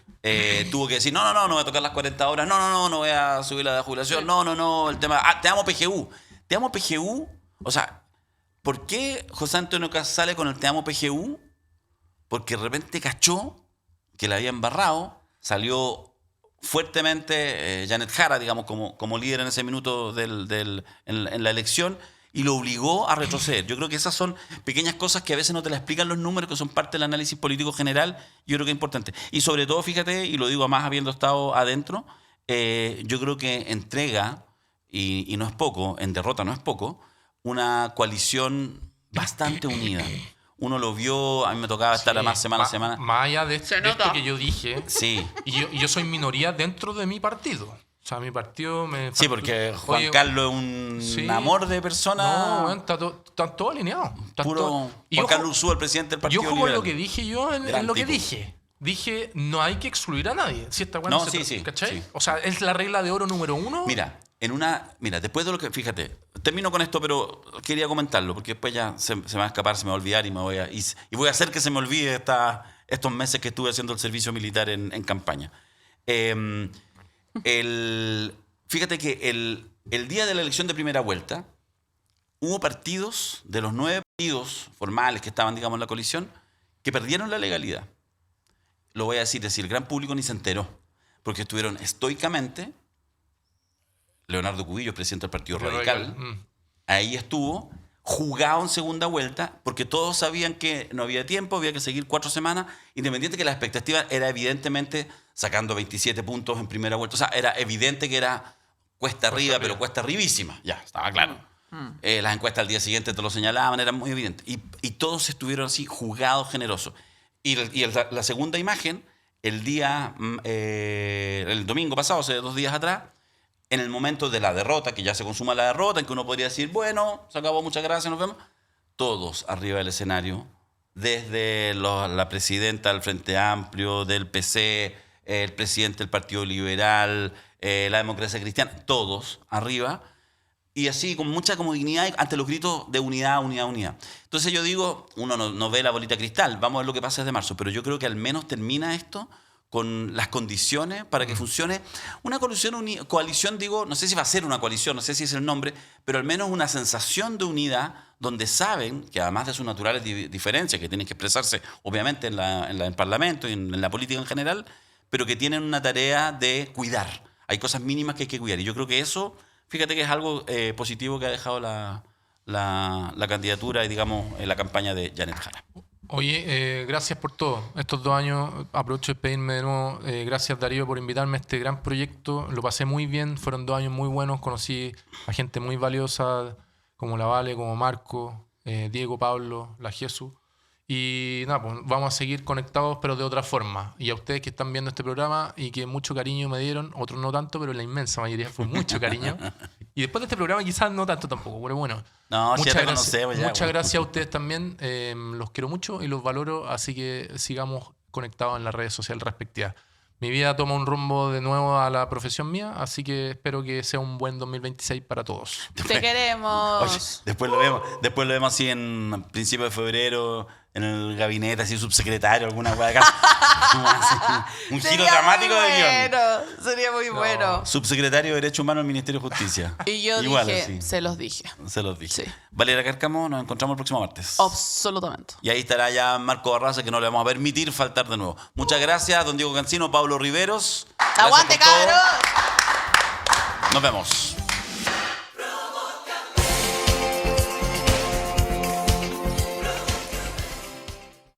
Tuvo que decir, no voy a tocar las 40 horas, no voy a subir la de jubilación, no, el tema, te amo PGU, o sea, ¿por qué José Antonio Kast sale con el te amo PGU? Porque de repente cachó que la había embarrado, salió fuertemente Janet Jara, digamos, como líder en ese minuto en la elección, y lo obligó a retroceder. Yo creo que esas son pequeñas cosas que a veces no te las explican los números, que son parte del análisis político general. Yo creo que es importante. Y sobre todo, fíjate, y lo digo además habiendo estado adentro, yo creo que entrega, y no es poco, en derrota no es poco, una coalición bastante unida. Uno lo vio, a mí me tocaba estar
Sí,
más semana a semana.
Más allá de,
Se
de esto
nota.
que yo dije,
Sí.
y yo soy minoría dentro de mi partido. O sea, mi partido me...
Sí, porque Juan
Oye,
Carlos es un
sí.
amor de persona.
No, bueno, están todos alineados. Están
Puro
todos- Y
Juan
ojo-
Carlos Ursúa, el presidente del
Y
Partido
ojo con
Liberal.
lo que dije yo en
Gran
lo que
tipo.
dije. Dije, no hay que excluir a nadie. Si esta weá
No,
se
sí,
trata,
sí,
¿cachai?
sí.
O sea, es la regla de oro número 1.
Mira, después de lo que, fíjate, termino con esto, pero quería comentarlo, porque después ya se me va a escapar, se me va a olvidar y voy a hacer que se me olvide estos meses que estuve haciendo el servicio militar en campaña. Fíjate que el día de la elección de primera vuelta, hubo partidos, de los 9 partidos formales que estaban, digamos, en la coalición, que perdieron la legalidad. Lo voy a decir, el gran público ni se enteró, porque estuvieron estoicamente. Leonardo Cubillos, presidente del Partido Radical, ahí estuvo, jugado en segunda vuelta, porque todos sabían que no había tiempo, había que seguir 4 semanas, independiente que la expectativa era evidentemente sacando 27 puntos en primera vuelta. O sea, era evidente que era cuesta arriba, pero cuesta arribísima. Ya, estaba claro. Las encuestas al día siguiente te lo señalaban, era muy evidente. Y todos estuvieron así, jugados, generosos. Y la segunda imagen, el domingo pasado, hace 2 días atrás, en el momento de la derrota, que ya se consuma la derrota, en que uno podría decir, bueno, se acabó, muchas gracias, nos vemos. Todos arriba del escenario, desde la presidenta del Frente Amplio, del PC, el presidente del Partido Liberal, la democracia cristiana, todos arriba, y así con mucha como dignidad ante los gritos de unidad, unidad, unidad. Entonces yo digo, uno no ve la bolita cristal, vamos a ver lo que pasa desde marzo, pero yo creo que al menos termina esto con las condiciones para que funcione una coalición, digo, no sé si va a ser una coalición, no sé si es el nombre, pero al menos una sensación de unidad donde saben que además de sus naturales diferencias, que tienen que expresarse obviamente en el Parlamento y en la política en general, pero que tienen una tarea de cuidar. Hay cosas mínimas que hay que cuidar y yo creo que eso, fíjate que es algo positivo que ha dejado la candidatura y digamos la campaña de Janet Jara.
Oye, gracias por todo. Estos 2 años, aprovecho de despedirme de nuevo. Gracias, Darío, por invitarme a este gran proyecto. Lo pasé muy bien, fueron 2 años muy buenos. Conocí a gente muy valiosa, como la Vale, como Marco, Diego, Pablo, la Jesús. Y nada, pues vamos a seguir conectados, pero de otra forma. Y a ustedes que están viendo este programa y que mucho cariño me dieron, otros no tanto, pero la inmensa mayoría fue mucho cariño. Y después de este programa quizás no tanto tampoco, pero bueno.
No,
muchas
ya te
gracias,
conocemos ya,
muchas
bueno.
gracias a ustedes también. Los quiero mucho y los valoro, así que sigamos conectados en las redes sociales respectivas. Mi vida toma un rumbo de nuevo a la profesión mía, así que espero que sea un buen 2026 para todos.
Te queremos.
Oye, después lo vemos así en principio de febrero, en el gabinete, así subsecretario, alguna hueá de casa. Un giro
Sería
dramático
muy
de guión.
bueno. Sería muy bueno.
Subsecretario de Derechos Humanos del Ministerio de Justicia.
Y yo
Igual,
dije,
así.
se los dije.
Se los dije.
Sí.
Valeria Cárcamo, nos encontramos el próximo martes.
Absolutamente.
Y ahí estará ya Marco Barraza, que no le vamos a permitir faltar de nuevo. Muchas gracias, don Diego Cancino, Pablo Riveros. Gracias
¡Aguante,
por todo.
cabros!
Nos vemos.